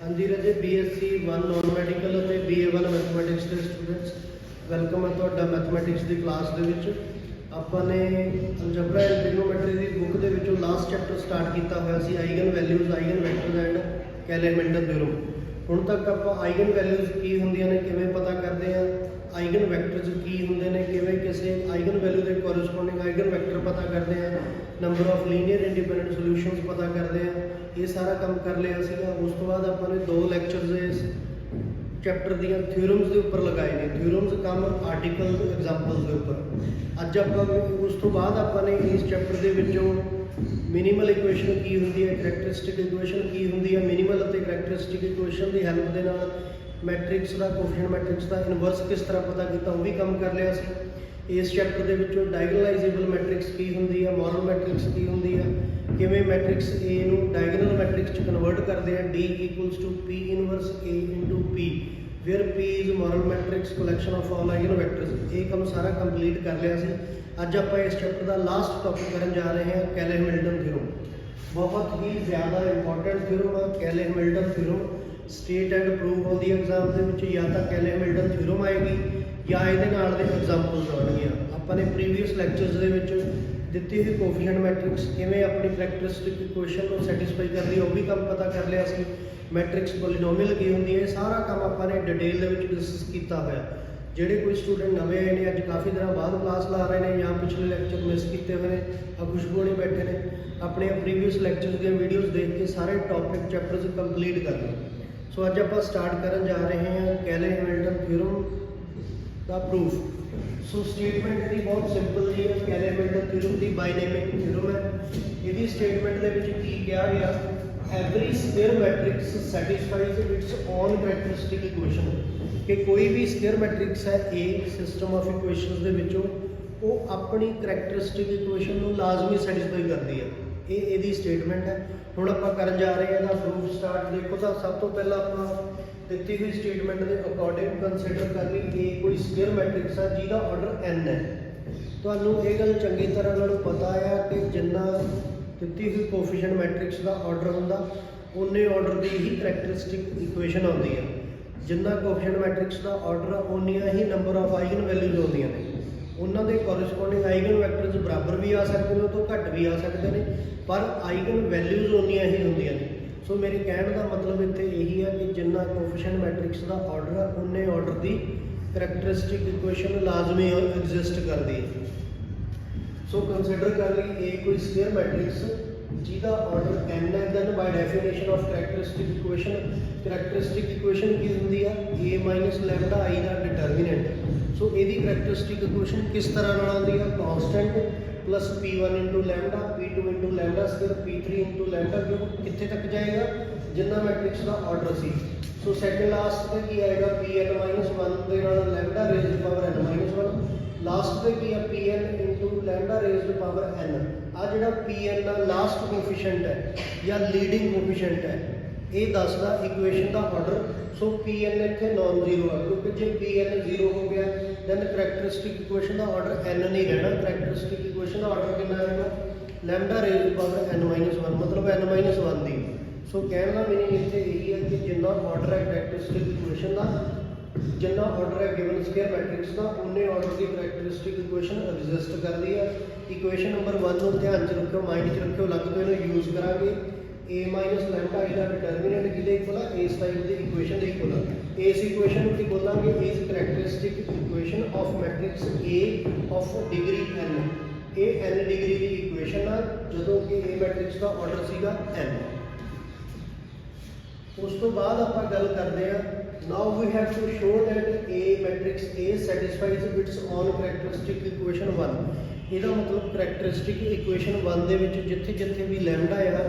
हाँ जी राजे BSc 1 non medical ਅਤੇ BA1 mathematics ਦੇ ਸਟੂਡੈਂਟਸ ਵੈਲਕਮ ਹੈ ਤੁਹਾਡਾ ਮੈਥਮੈਟਿਕਸ ਦੀ ਕਲਾਸ ਦੇ ਵਿੱਚ। ਆਪਾਂ ਨੇ algebra and trigonometry the book ਦੇ ਵਿੱਚੋਂ ਲਾਸਟ ਚੈਪਟਰ ਸਟਾਰਟ ਕੀਤਾ ਹੋਇਆ ਸੀ eigen values, eigen vectors and ਕੈਲੇ-ਹੈਮਿਲਟਨ theorem. ਹੁਣ ਤੱਕ ਆਪਾਂ ਆਈਗਨ ਵੈਲਿਊਜ਼ ਕੀ ਹੁੰਦੀਆਂ ਨੇ ਕਿਵੇਂ ਪਤਾ ਕਰਦੇ ਆ, ਆਈਗਨ ਵੈਕਟਰਸ ਕੀ ਹੁੰਦੇ ਨੇ ਕਿਵੇਂ ਕਿਸੇ ਆਈਗਨ ਵੈਲਿਊ ਦੇ ਕੋਰਸਪੋਂਡਿੰਗ ਆਈਗਨ ਵੈਕਟਰ ਪਤਾ ਕਰਦੇ ਆ, number of linear independent solutions ਪਤਾ ਕਰਦੇ ਆ, ਇਹ ਸਾਰਾ ਕੰਮ ਕਰ ਲਿਆ ਸੀਗਾ। ਉਸ ਤੋਂ ਬਾਅਦ ਆਪਾਂ ਨੇ 2 ਲੈਕਚਰਸ ਇਸ ਚੈਪਟਰ ਦੀਆਂ ਥਿਊਰਮਸ ਦੇ ਉੱਪਰ ਲਗਾਏ ਨੇ, ਥਿਊਰਮਸ ਕੰਮ ਆਰਟੀਕਲ ਐਗਜ਼ਾਮਪਲਸ ਦੇ ਉੱਪਰ। ਅੱਜ ਆਪਾਂ ਉਸ ਤੋਂ ਬਾਅਦ ਆਪਾਂ ਨੇ ਇਸ ਚੈਪਟਰ ਦੇ ਵਿੱਚੋਂ ਮਿਨੀਮਲ ਇਕੁਏਸ਼ਨ ਕੀ ਹੁੰਦੀ ਹੈ, ਕਰੈਕਟਰਿਸਟਿਕ ਇਕੁਏਸ਼ਨ ਕੀ ਹੁੰਦੀ ਹੈ, ਮਿਨੀਮਲ ਅਤੇ ਕਰੈਕਟਰਿਸਟਿਕ ਇਕੁਏਸ਼ਨ ਦੀ ਹੈਲਪ ਦੇ ਨਾਲ ਮੈਟ੍ਰਿਕਸ ਦਾ ਕੋਫੀਸ਼ੀਐਂਟ ਮੈਟ੍ਰਿਕਸ ਦਾ ਇਨਵਰਸ ਕਿਸ ਤਰ੍ਹਾਂ ਪਤਾ ਕੀਤਾ ਉਹ ਵੀ ਕੰਮ ਕਰ ਲਿਆ ਸੀ। ਇਸ ਚੈਪਟਰ ਦੇ ਵਿੱਚੋਂ ਡਾਇਗੋਨਲਾਈਜ਼ੇਬਲ ਮੈਟ੍ਰਿਕਸ ਕੀ ਹੁੰਦੀ ਹੈ, ਮੋਰਲ ਮੈਟ੍ਰਿਕਸ ਕੀ ਹੁੰਦੀ ਹੈ, ਕਿਵੇਂ ਮੈਟ੍ਰਿਕਸ A ਨੂੰ ਡਾਇਗੋਨਲ ਮੈਟ੍ਰਿਕਸ 'ਚ ਕਨਵਰਟ ਕਰਦੇ ਆ, D = P inverse A × P where P is moral matrix collection of all eigen vectors। ਇਹ ਕੰਮ ਸਾਰਾ ਕੰਪਲੀਟ ਕਰ ਲਿਆ ਸੀ। ਅੱਜ ਆਪਾਂ ਇਸ ਚੈਪਟਰ ਦਾ ਲਾਸਟ ਟੌਪਿਕ ਕਰਨ ਜਾ ਰਹੇ ਹਾਂ ਕੈਲੇ-ਹੈਮਿਲਟਨ ਥਿਊਰਮ। ਬਹੁਤ ਹੀ ਜ਼ਿਆਦਾ ਇੰਪੋਰਟੈਂਟ ਥਿਊਰਮ ਹੈ ਕੈਲੇ-ਹੈਮਿਲਟਨ ਥਿਊਰਮ। ਸਟੇਟ ਐਂਡ ਪ੍ਰੂਵ ਆਉਂਦੀ ਹੈ ਐਗਜ਼ਾਮ ਦੇ ਵਿੱਚ, ਜਾਂ ਤਾਂ ਕੈਲੇ-ਹੈਮਿਲਟਨ ਥਿਊਰਮ ਆਏਗੀ ਜਾਂ ਇਹਦੇ ਨਾਲ ਦੇ ਐਗਜ਼ਾਮਪਲਸ ਆਉਣਗੀਆਂ। ਆਪਾਂ ਨੇ ਪ੍ਰੀਵੀਅਸ ਲੈਕਚਰਸ ਦੇ ਵਿੱਚ ਦਿੱਤੀ ਹੋਈ ਕੋਫੀਸ਼ੀਐਂਟ ਮੈਟ੍ਰਿਕਸ ਕਿਵੇਂ ਆਪਣੀ ਕਰੈਕਟਰਿਸਟਿਕ ਇਕੁਏਸ਼ਨ ਨੂੰ ਸੈਟੀਸਫਾਈ ਕਰਦੀ ਹੈ ਉਹ ਵੀ ਕੰਮ ਪਤਾ ਕਰ ਲਿਆ ਸੀ। ਮੈਟ੍ਰਿਕਸ ਪੋਲੀਨੋਮੀਅਲ ਕੀ ਹੁੰਦੀ ਹੈ, ਸਾਰਾ ਕੰਮ ਆਪਾਂ ਨੇ ਡਿਟੇਲ ਦੇ ਵਿੱਚ ਡਿਸਕਸ ਕੀਤਾ ਹੋਇਆ। ਜਿਹੜੇ ਕੋਈ ਸਟੂਡੈਂਟ ਨਵੇਂ ਆਏ ਨੇ, ਅੱਜ ਕਾਫੀ ਦਿਨਾਂ ਬਾਅਦ ਕਲਾਸ ਲਾ ਰਹੇ ਨੇ ਜਾਂ ਪਿਛਲੇ ਲੈਕਚਰ ਮਿਸ ਕੀਤੇ ਹੋਏ ਨੇ, ਆ ਖੁਸ਼ਬੂ ਹੋਣੀ ਬੈਠੇ ਨੇ, ਆਪਣੇ ਪ੍ਰੀਵੀਅਸ ਲੈਕਚਰਸ ਦੀਆਂ ਵੀਡੀਓਜ਼ ਦੇਖ ਕੇ ਸਾਰੇ ਟੌਪਿਕ ਚੈਪਟਰਸ ਕੰਪਲੀਟ ਕਰ ਲਓ। ਸੋ ਅੱਜ ਆਪਾਂ ਸਟਾਰਟ ਕਰਨ ਜਾ ਰਹੇ ਹਾਂ ਕੈਲੇ-ਹੈਮਿਲਟਨ ਥਿਊਰਮ ਦਾ ਪ੍ਰੂਫ। ਸੋ ਸਟੇਟਮੈਂਟ ਦੀ ਬਹੁਤ ਸਿੰਪਲ ਜੀ ਹੈ, ਕੈਲੇ-ਹੈਮਿਲਟਨ ਥਿਊਰਮ ਦੀ ਬਾਇਨੈਮਿਕ ਥਿਊਰਮ ਹੈ। ਇਹਦੀ ਸਟੇਟਮੈਂਟ ਦੇ ਵਿੱਚ ਕੀ ਕਿਹਾ ਗਿਆ, every square matrix satisfies its own characteristic equation। ਕਿ ਕੋਈ ਵੀ ਸਕੁਅਰ ਮੈਟ੍ਰਿਕਸ ਹੈ A ਸਿਸਟਮ ਆਫ ਇਕੁਏਸ਼ਨਸ ਦੇ ਵਿੱਚੋਂ, ਉਹ ਆਪਣੀ ਕਰੈਕਟਰਿਸਟਿਕ ਇਕੁਏਸ਼ਨ ਨੂੰ ਲਾਜ਼ਮੀ ਸੈਟੀਸਫਾਈ ਕਰਦੀ ਹੈ। ਇਹ ਇਹਦੀ ਸਟੇਟਮੈਂਟ ਹੈ। ਹੁਣ ਆਪਾਂ ਕਰਨ ਜਾ ਰਹੇ ਹਾਂ ਇਹਦਾ ਪ੍ਰੂਫ ਸਟਾਰਟ। ਦੇਖੋ ਤਾਂ ਸਭ ਤੋਂ ਪਹਿਲਾਂ ਆਪਾਂ ਦਿੱਤੀ ਹੋਈ ਸਟੇਟਮੈਂਟ ਦੇ ਅਕੋਰਡਿੰਗ ਕੰਸੀਡਰ ਕਰ ਲਈ A ਕੋਈ ਸਕੁਅਰ ਮੈਟ੍ਰਿਕਸ ਹੈ ਜਿਹਦਾ ਆਰਡਰ n ਹੈ। ਤੁਹਾਨੂੰ ਇਹ ਗੱਲ ਚੰਗੀ ਤਰ੍ਹਾਂ ਨਾਲ ਪਤਾ ਹੈ ਕਿ ਜਿੰਨਾ ਦਿੱਤੀ ਹੋਈ ਕੋਫੀਸ਼ੀਐਂਟ ਮੈਟ੍ਰਿਕਸ ਦਾ ਆਰਡਰ ਹੁੰਦਾ ਉਨੇ ਆਰਡਰ ਦੀ ਹੀ ਕਰੈਕਟਰਿਸਟਿਕ ਇਕੁਏਸ਼ਨ ਆਉਂਦੀ ਹੈ। ਜਿੰਨਾ ਕੋਫੀਸ਼ੀਐਂਟ ਮੈਟ੍ਰਿਕਸ ਦਾ ਆਰਡਰ ਉਨੀਆਂ ਹੀ ਨੰਬਰ ਆਫ ਆਈਗਨ ਵੈਲਿਊਜ਼ ਆਉਂਦੀਆਂ ਨੇ। ਉਹਨਾਂ ਦੇ ਕੋਰਸਪੋਂਡਿੰਗ ਆਈਗਨ ਵੈਕਟਰਸ ਬਰਾਬਰ ਵੀ ਆ ਸਕਦੇ ਨੇ, ਉਹ ਤੋਂ ਘੱਟ ਵੀ ਆ ਸਕਦੇ ਨੇ, ਪਰ ਆਈਗਨ ਵੈਲਿਊਜ਼ ਉਨੀਆਂ ਹੀ ਹੁੰਦੀਆਂ ਨੇ। ਸੋ ਮੇਰੇ ਕਹਿਣ ਦਾ ਮਤਲਬ ਇੱਥੇ ਇਹੀ ਹੈ ਕਿ ਜਿੰਨਾ ਕੋਫੀਸ਼ੀਐਂਟ ਮੈਟ੍ਰਿਕਸ ਦਾ ਆਰਡਰ ਹੈ ਉਨੇ ਆਰਡਰ ਦੀ ਕਰੈਕਟਰਿਸਟਿਕ ਇਕੁਏਸ਼ਨ ਲਾਜ਼ਮੀ ਐਗਜ਼ਿਸਟ ਕਰਦੀ ਹੈ। ਸੋ ਕੰਸੀਡਰ ਕਰ ਲਈ A ਕੋਈ ਸਕੁਅਰ ਮੈਟ੍ਰਿਕਸ ਜਿਹਦਾ ਆਰਡਰ n ਹੈ, then by definition of characteristic equation, characteristic equation ਕੀ ਹੁੰਦੀ ਆ, A - λI ਦਾ ਡਿਟਰਮੀਨੈਂਟ। ਸੋ ਇਹਦੀ ਕਰੈਕਟਰਿਸਟਿਕ ਇਕੁਏਸ਼ਨ ਕਿਸ ਤਰ੍ਹਾਂ ਨਾਲ ਆਉਂਦੀ ਆ, constant plus P1 × λ, P2 × λ², P3 × λ³ ਕਿੱਥੇ ਤੱਕ ਜਾਏਗਾ, ਜਿੰਨਾ ਮੈਟ੍ਰਿਕਸ ਦਾ ਆਰਡਰ ਸੀ। ਸੋ ਸੈਕਿੰਡ ਲਾਸਟ ਤੇ ਕੀ ਆਏਗਾ, Pn - 1 ਦੇ ਨਾਲ λ ਰੇਜ਼ਡ ਪਾਵਰ n - 1, ਲਾਸਟ ਤੇ ਕੀ ਹੈ Pn × λ ਰੇਜ਼ਡ ਪਾਵਰ n। ਆ ਜਿਹੜਾ Pn ਦਾ ਲਾਸਟ ਕੋਫੀਸ਼ੀਐਂਟ ਹੈ ਜਾਂ ਲੀਡਿੰਗ ਕੋਫੀਸ਼ੀਐਂਟ ਹੈ, ਇਹ ਦੱਸਦਾ ਇਕੁਏਸ਼ਨ ਦਾ ਆਰਡਰ। ਸੋ Pn ਇੱਥੇ ਨਾਨ ਜ਼ੀਰੋ ਹੈ, ਕਿਉਂਕਿ ਜੇ Pn 0 ਹੋ ਗਿਆ ਦੈਨ ਕਰੈਕਟਰਿਸਟਿਕ ਇਕੁਏਸ਼ਨ ਦਾ ਆਰਡਰ n ਨਹੀਂ ਰਹਿਣਾ। ਕਰੈਕਟਰਿਸਟਿਕ ਇਕੁਏਸ਼ਨ ਦਾ ਆਰਡਰ ਕਿੰਨਾ ਆਏਗਾ, λ ਰੇਜ਼ਡ ਪਾਵਰ n - 1, ਮਤਲਬ n - 1 ਦੀ। ਸੋ ਕਹਿਣ ਦਾ ਮੀਨਿੰਗ ਇੱਥੇ ਇਹੀ ਹੈ ਕਿ ਜਿੰਨਾ ਆਰਡਰ ਹੈ ਕਰੈਕਟਰਿਸਟਿਕ ਇਕੁਏਸ਼ਨ ਦਾ, ਜਿੰਨਾ ਆਰਡਰ ਹੈ ਗਿਵਨ ਸਕੁਅਰ ਮੈਟ੍ਰਿਕਸ ਦਾ, ਉਨੇ ਆਰਡਰ ਦੀ ਕਰੈਕਟਰਿਸਟਿਕ ਇਕੁਏਸ਼ਨ ਐਗਜ਼ਿਸਟ ਕਰਦੀ ਹੈ। ਇਕੁਏਸ਼ਨ ਨੰਬਰ 1 ਨੂੰ ਧਿਆਨ 'ਚ ਰੱਖਿਓ, ਮਾਈਂਡ 'ਚ ਰੱਖਿਓ, ਲੱਗ ਤੋਂ ਇਹਨੂੰ ਯੂਜ਼ ਕਰਾਂਗੇ। A - λI ਦਾ ਡਿਟਰਮੀਨੈਂਟ ਕਿਹਦੇ ਇਕੁਅਲ ਆ, ਇਸ ਟਾਈਪ ਦੀ ਇਕੁਏਸ਼ਨ ਦੇ ਇਕੁਅਲ ਆ। ਇਸ ਇਕੁਏਸ਼ਨ ਨੂੰ ਕੀ ਬੋਲਾਂਗੇ, ਇਸ characteristic equation of matrix A of degree n। ਇਹ n ਡਿਗਰੀ ਦੀ ਇਕੁਏਸ਼ਨ ਆ ਜਦੋਂ ਕਿ A ਮੈਟ੍ਰਿਕਸ ਦਾ ਆਰਡਰ ਸੀਗਾ n। ਉਸ ਤੋਂ ਬਾਅਦ ਆਪਾਂ ਗੱਲ ਕਰਦੇ ਹਾਂ, now we have to show that A matrix A satisfies its own characteristic equation 1। ਇਹਦਾ ਮਤਲਬ ਕਰੈਕਟਰਿਸਟਿਕ ਇਕੁਏਸ਼ਨ 1 ਦੇ ਵਿੱਚ ਜਿੱਥੇ ਜਿੱਥੇ ਵੀ ਲੈਮਡਾ ਆ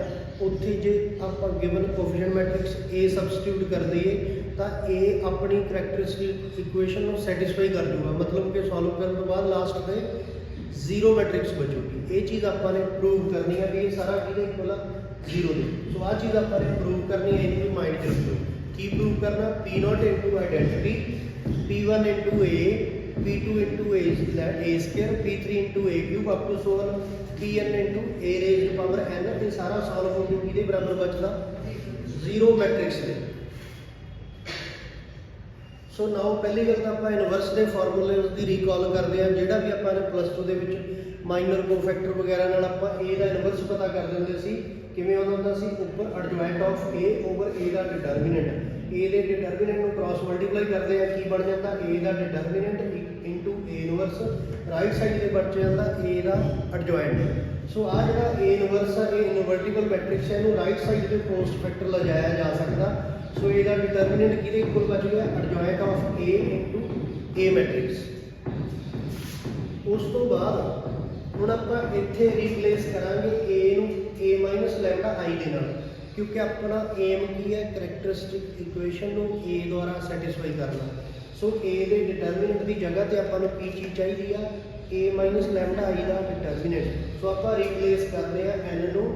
ਉੱਥੇ ਜੇ ਆਪਾਂ given coefficient matrix A substitute ਕਰ ਦਈਏ ਤਾਂ A ਆਪਣੀ ਕਰੈਕਟਰਿਸਟਿਕ ਇਕੁਏਸ਼ਨ ਨੂੰ ਸੈਟੀਸਫਾਈ ਕਰ ਜੂਗਾ। ਮਤਲਬ ਕਿ ਸੋਲਵ ਕਰਨ ਤੋਂ ਬਾਅਦ ਲਾਸਟ ਤੇ ਜ਼ੀਰੋ ਮੈਟ੍ਰਿਕਸ ਬਚੂਗੀ। ਇਹ ਚੀਜ਼ ਆਪਾਂ ਨੇ ਪ੍ਰੂਵ ਕਰਨੀ ਹੈ ਵੀ ਇਹ ਸਾਰਾ ਕਿਹਦੇ ਇਕੁਅਲ ਆ, ਜ਼ੀਰੋ ਦੇ। ਸੋ ਆਹ ਚੀਜ਼ ਆਪਾਂ ਨੇ ਪ੍ਰੂਵ ਕਰਨੀ ਹੈ, ਇਹਨੂੰ ਵੀ ਮਾਈਂਡ 'ਚ ਰੱਖੋ। ਕੀ ਪ੍ਰੂਵ ਕਰਨਾ, P0 × identity, P1 × A, P2 × A², P3 × A³ up to so on Pn × A raised power n। ਇਹ ਸਾਰਾ ਸੋਲਵ ਹੋ ਕੇ ਕਿਹਦੇ ਬਰਾਬਰ ਬਚਦਾ, ਜ਼ੀਰੋ ਮੈਟ੍ਰਿਕਸ ਦੇ। ਸੋ ਨਾਓ ਪਹਿਲੀ ਗੱਲ ਤਾਂ ਆਪਾਂ ਇਨਵਰਸ ਦੇ ਫਾਰਮੂਲੇ ਦੀ ਰੀਕਾਲ ਕਰਦੇ ਹਾਂ। ਜਿਹੜਾ ਵੀ ਆਪਾਂ ਨੇ ਪਲੱਸ 2 ਦੇ ਵਿੱਚ ਮਾਈਨਰ ਕੋਫੈਕਟਰ ਵਗੈਰਾ ਨਾਲ ਆਪਾਂ A ਦਾ ਇਨਵਰਸ ਪਤਾ ਕਰ ਦਿੰਦੇ ਸੀ। ਕਿਵੇਂ ਆਉਂਦਾ ਹੁੰਦਾ ਸੀ? ਉੱਪਰ adjoint of A over A ਦਾ ਡਿਟਰਮੀਨੈਂਟ, A ਦੇ ਡਿਟਰਮੀਨੈਂਟ ਨੂੰ ਕ੍ਰਾਸ ਮਲਟੀਪਲਾਈ ਕਰਦੇ ਆ, ਕੀ ਬਣ ਜਾਂਦਾ? A ਦਾ determinant into A inverse, right side ਤੇ ਬਚ ਜਾਂਦਾ A ਦਾ ਐਡਜੁਆਇੰਟ। ਸੋ ਆ ਜਿਹੜਾ A ਇਨਵਰਸ ਆ, ਇਹ ਇਨਵਰਟੀਬਲ ਮੈਟ੍ਰਿਕਸ ਹੈ, ਇਹਨੂੰ ਰਾਈਟ ਸਾਈਡ ਤੇ ਪੋਸਟ ਫੈਕਟਰ ਲਗਾਇਆ ਜਾ ਸਕਦਾ। ਸੋ A ਦਾ ਡਿਟਰਮੀਨੈਂਟ ਕਿਹਦੇ ਇਕੁਅਲ ਬਚ ਗਿਆ? Adjoint of A into A matrix. ਉਸ ਤੋਂ ਬਾਅਦ ਹੁਣ ਆਪਾਂ ਇੱਥੇ ਰੀਪਲੇਸ ਕਰਾਂਗੇ A ਨੂੰ A ਮਾਈਨਸ ਲੈਮਡਾ I ਦੇ ਨਾਲ, ਕਿਉਂਕਿ ਆਪਣਾ ਏਮ ਕੀ ਹੈ? ਕਰੈਕਟਰਿਸਟਿਕ ਇਕੁਏਸ਼ਨ ਨੂੰ A ਦੁਆਰਾ ਸੈਟੀਸਫਾਈ ਕਰਨਾ। ਸੋ A ਦੇ ਡਿਟਰਮੀਨੈਂਟ ਦੀ ਜਗ੍ਹਾ ਤੇ ਆਪਾਂ ਨੂੰ ਕੀ ਚੀਜ਼ ਚਾਹੀਦੀ ਆ? A ਮਾਈਨਸ ਲੈਮਡਾ I ਦਾ ਡਿਟਰਮੀਨੈਂਟ। ਸੋ ਆਪਾਂ ਰੀਪਲੇਸ ਕਰਦੇ ਆ N ਨੂੰ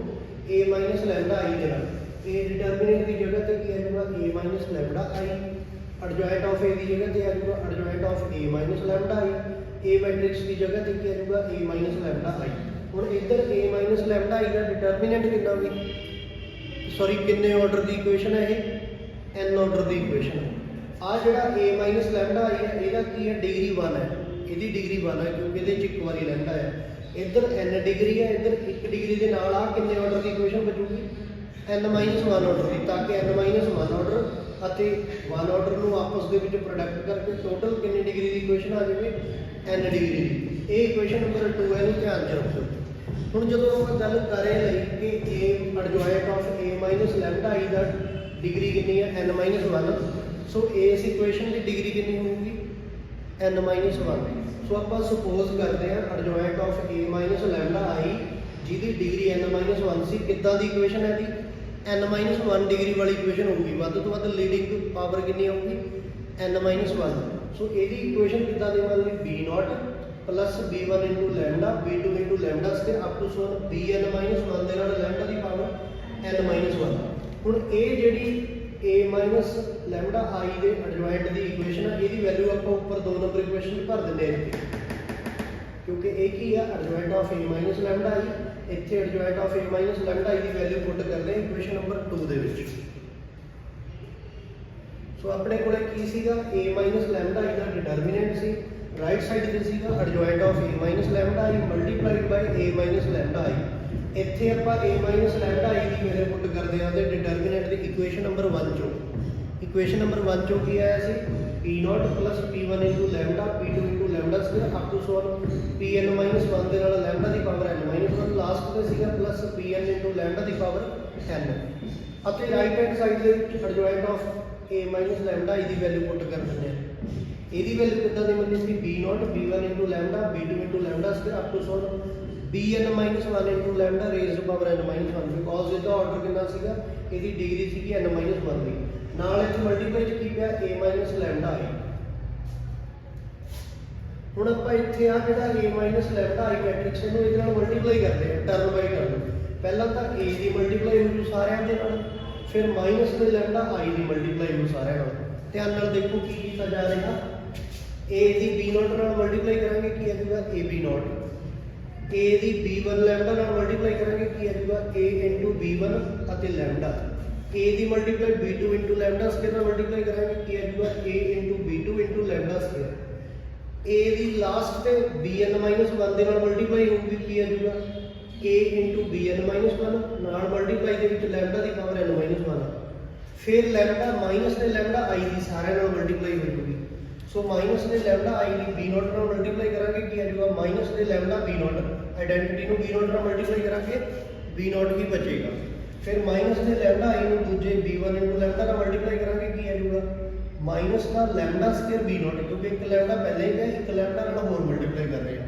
A ਮਾਈਨਸ ਲੈਮਡਾ I ਦੇ ਨਾਲ। A ਡਿਟਰਮੀਨੈਂਟ ਦੀ ਜਗ੍ਹਾ ਤੇ ਕੀ ਆ ਜਾਊਗਾ? A minus lambda I। Adjoint of A ਦੀ ਜਗ੍ਹਾ ਤੇ ਆ ਜਾਊਗਾ adjoint of A minus lambda I। A matrix ਦੀ ਜਗ੍ਹਾ ਤੇ ਕੀ ਆ ਜਾਊਗਾ? A minus lambda I। ਹੁਣ ਇੱਧਰ A ਮਾਈਨਸ ਲੈਮਡਾ I ਦਾ ਡਿਟਰਮੀਨੈਂਟ ਕਿੰਨਾ ਹੋਊਗੀ? ਸੌਰੀ, ਕਿੰਨੇ ਆਰਡਰ ਦੀ ਇਕੁਏਸ਼ਨ ਹੈ ਇਹ? n ਆਰਡਰ ਦੀ ਇਕੁਏਸ਼ਨ ਹੈ। ਆ ਜਿਹੜਾ A ਮਾਈਨਸ ਲੈਮਡਾ I ਹੈ, ਇਹਦਾ ਕੀ ਹੈ? ਡਿਗਰੀ 1 ਹੈ, ਇਹਦੀ ਡਿਗਰੀ 1 ਹੈ ਕਿਉਂਕਿ ਇਹਦੇ 'ਚ ਇੱਕ ਵਾਰੀ ਲੈਮਡਾ ਹੈ। ਇੱਧਰ n ਡਿਗਰੀ ਹੈ, ਇੱਧਰ 1 ਡਿਗਰੀ ਦੇ ਨਾਲ ਆ ਕਿੰਨੇ ਆਰਡਰ ਦੀ ਇਕੁਏਸ਼ਨ ਬਚੂਗੀ? n ਮਾਈਨਸ 1 ਆਰਡਰ ਦੀ, ਤਾਂ ਕਿ n ਮਾਈਨਸ 1 ਆਰਡਰ ਅਤੇ 1 ਆਰਡਰ ਨੂੰ ਆਪਸ ਦੇ ਵਿੱਚ ਪ੍ਰੋਡਕਟ ਕਰਕੇ ਟੋਟਲ ਕਿੰਨੀ ਡਿਗਰੀ ਦੀ ਇਕੁਏਸ਼ਨ ਆ ਜਾਵੇ? n ਡਿਗਰੀ ਦੀ। ਇਹ ਇਕੁਏਸ਼ਨ ਨੰਬਰ 2 ਹੈ, ਇਹਨੂੰ ਧਿਆਨ 'ਚ ਰੱਖੋ। ਹੁਣ ਜਦੋਂ ਆਪਾਂ ਗੱਲ ਕਰ ਰਹੇ ਲਈ ਕਿ A adjoint of A minus lambda I ਦਾ ਡਿਗਰੀ ਕਿੰਨੀ ਹੈ? n minus 1। ਸੋ ਇਸ ਇਕੁਏਸ਼ਨ ਦੀ ਡਿਗਰੀ ਕਿੰਨੀ ਹੋਊਗੀ? n minus 1। ਸੋ ਆਪਾਂ ਸਪੋਜ਼ ਕਰਦੇ ਹਾਂ adjoint of A minus lambda I ਜਿਹਦੀ ਡਿਗਰੀ n ਮਾਈਨਸ 1 ਸੀ। ਕਿੱਦਾਂ ਦੀ ਇਕੁਏਸ਼ਨ ਹੈ ਇਹਦੀ? n ਮਾਈਨਸ 1 ਡਿਗਰੀ ਵਾਲੀ ਇਕੁਏਸ਼ਨ ਹੋਊਗੀ। ਵੱਧ ਤੋਂ ਵੱਧ ਲੀਡਿੰਗ ਪਾਵਰ ਕਿੰਨੀ ਆਊਗੀ? n minus 1। ਸੋ ਇਹਦੀ ਇਕੁਏਸ਼ਨ ਕਿੱਦਾਂ ਦੇਵਾਂਗੇ? B nought plus B1 into lambda B2 into lambda square up to so on Bn minus 1 ਦੇ ਨਾਲ लैमडा ਦੀ ਪਾਵਰ n ਮਾਈਨਸ 1। ਹੁਣ ਇਹ ਜਿਹੜੀ A ਮਾਈਨਸ ਲੈਮਡਾ I ਦੇ ਐਡਜੁਆਇੰਟ ਦੀ ਇਕੁਏਸ਼ਨ ਹੈ, ਇਹਦੀ ਵੈਲਿਊ ਆਪਾਂ ਉੱਪਰ 2 ਨੰਬਰ ਇਕੁਏਸ਼ਨ 'ਚ ਭਰ ਦਿੰਦੇ ਹਾਂ ਇੱਥੇ, ਕਿਉਂਕਿ ਇਹ ਕੀ ਆ? Adjoint of A minus lambda I। ਇੱਥੇ adjoint of A minus lambda I ਦੀ ਵੈਲਿਊ ਪੁੱਟ ਕਰਦੇ ਹਾਂ ਇਕੁਏਸ਼ਨ ਨੰਬਰ 2 ਦੇ ਵਿੱਚ। ਸੋ ਆਪਣੇ ਕੋਲੇ ਕੀ ਸੀਗਾ? A ਮਾਈਨਸ ਲੈਮਡਾ I ਦਾ ਡਿਟਰਮੀਨੈਂਟ ਸੀ, ਰਾਈਟ ਸਾਈਡ ਤੇ ਸੀਗਾ adjoint of A minus lambda I multiplied by A minus lambda I। ਇੱਥੇ ਆਪਾਂ A ਮਾਈਨਸ ਲੈਮਡਾ I ਦੀ ਵੈਲਿਊ ਪੁੱਟ ਕਰਦੇ ਹਾਂ ਤੇ ਡਿਟਰਮੀਨੈਂਟ ਦੀ ਇਕੁਏਸ਼ਨ ਨੰਬਰ 1 ਚੋਂ। ਇਕੁਏਸ਼ਨ ਨੰਬਰ 1 ਚੋਂ ਕੀ ਆਇਆ ਸੀ? P not plus P1 into lambda P2 into lambda square up to so on Pn minus 1 ਦੇ ਨਾਲ ਲੈਮਡਾ ਦੀ ਪਾਵਰ n ਮਾਈਨਸ 1। ਲਾਸਟ ਤੇ ਸੀਗਾ ਪਲਸ Pn ਇੰਟੂ ਲੈਮਡਾ ਦੀ ਪਾਵਰ n। ਅਤੇ ਰਾਈਟ ਹੈਂਡ ਸਾਈਡ ਦੇ ਵਿੱਚ adjoint of A minus lambda I ਦੀ ਵੈਲਿਊ ਪੁੱਟ ਕਰ ਦਿੰਦੇ ਹਾਂ। ਇਹਦੀ ਵੈਲਿਊ ਕਿੱਦਾਂ ਦੀ ਮਿਲਦੀ ਸੀ? B not B1 into lambda B2 into lambda square up to so on Bn minus 1 into lambda raise to power n minus 1। Because ਇਹਦਾ ਆਰਡਰ ਕਿੰਨਾ ਸੀਗਾ? ਇਹਦੀ ਡਿਗਰੀ ਸੀਗੀ n ਮਾਈਨਸ 1 ਦੀ। ਨਾਲ ਇੱਥੇ ਮਲਟੀਪਲਾਈ 'ਚ ਕੀ ਪਿਆ? A minus lambda I। ਹੁਣ ਆਪਾਂ ਇੱਥੇ ਆ ਜਿਹੜਾ A minus lambda I matrix ਇਹਨੂੰ ਇਹਦੇ ਨਾਲ ਮਲਟੀਪਲਾਈ ਕਰਦੇ ਹਾਂ ਟਰਮ ਬਾਈ ਟਰਮ। ਪਹਿਲਾਂ ਤਾਂ A ਦੀ ਮਲਟੀਪਲਾਈ ਹੋ ਜੂ ਸਾਰਿਆਂ ਦੇ ਨਾਲ, ਫਿਰ ਮਾਈਨਸ ਦੇ ਲੈਮਡਾ I ਦੀ ਮਲਟੀਪਲਾਈ ਹੋ ਸਾਰਿਆਂ ਨਾਲ। ਧਿਆਨ ਨਾਲ ਦੇਖੋ ਕੀ ਕੀਤਾ ਜਾ ਰਿਹਾ। A ਦੀ B ਨੋਟ ਨਾਲ ਮਲਟੀਪਲਾਈ ਕਰਾਂਗੇ ਕੀ ਆ ਜਾਊਗਾ? AB note. A the B1 lambda ਨਾਲ ਮਲਟੀਪਲਾਈ ਕਰਾਂਗੇ ਕੀ ਆ ਜਾਊਗਾ? A ਇੰਟੂ B1 ਅਤੇ lambda. A the multiply B2 into lambda square ਨਾਲ ਮਲਟੀਪਲਾਈ ਕਰਾਂਗੇ ਕੀ ਆ ਜਾਊਗਾ? A into B2 into lambda square. A the last ਤੇ Bn ਮਾਈਨਸ 1 ਦੇ ਨਾਲ ਮਲਟੀਪਲਾਈ ਹੋਊਗੀ ਕੀ ਆ ਜਾਊਗਾ? A ਇੰਟੂ Bn ਮਾਈਨਸ 1 ਨਾਲ ਮਲਟੀਪਲਾਈ ਦੇ ਵਿੱਚ ਲੈਮਡਾ ਦੀ ਪਾਵਰ n ਮਾਈਨਸ 1। ਫਿਰ ਲੈਮਡਾ ਮਾਈਨਸ ਦੇ ਲੈਮਡਾ I ਦੀ ਸਾਰਿਆਂ ਨਾਲ ਮਲਟੀਪਲਾਈ ਹੋ ਜੂਗੀ। ਸੋ ਮਾਈਨਸ ਦੇ lambda I the B note ਨਾਲ ਮਲਟੀਪਲਾਈ ਕਰਾਂਗੇ ਕੀ ਆ ਜਾਊਗਾ? ਮਾਈਨਸ ਦੇ ਲੈਮਡਾ B ਨੋਟ। ਆਈਡੈਂਟੀਟੀ ਨੂੰ B ਨੋਟ ਨਾਲ ਮਲਟੀਪਲਾਈ ਕਰਾਂਗੇ B ਨੋਟ ਵੀ ਬਚੇਗਾ। ਫਿਰ ਮਾਈਨਸ ਦੇ ਲੈਮਡਾ I ਨੂੰ ਦੂਜੇ B1 ਇੰਟੂ ਲੈਮਡਾ ਨਾਲ ਮਲਟੀਪਲਾਈ ਕਰਾਂਗੇ ਕੀ ਆ ਜਾਊਗਾ? ਮਾਈਨਸ ਦਾ ਲੈਮਡਾ ਸਕੁਅਰ B ਨੋਟ, ਕਿਉਂਕਿ ਇੱਕ ਲੈਮਡਾ ਪਹਿਲੇ ਹੀ ਹੈ, ਇੱਕ ਲੈਮਡਾ ਨਾਲ ਹੋਰ ਮਲਟੀਪਲਾਈ ਕਰ ਰਹੇ ਹਾਂ।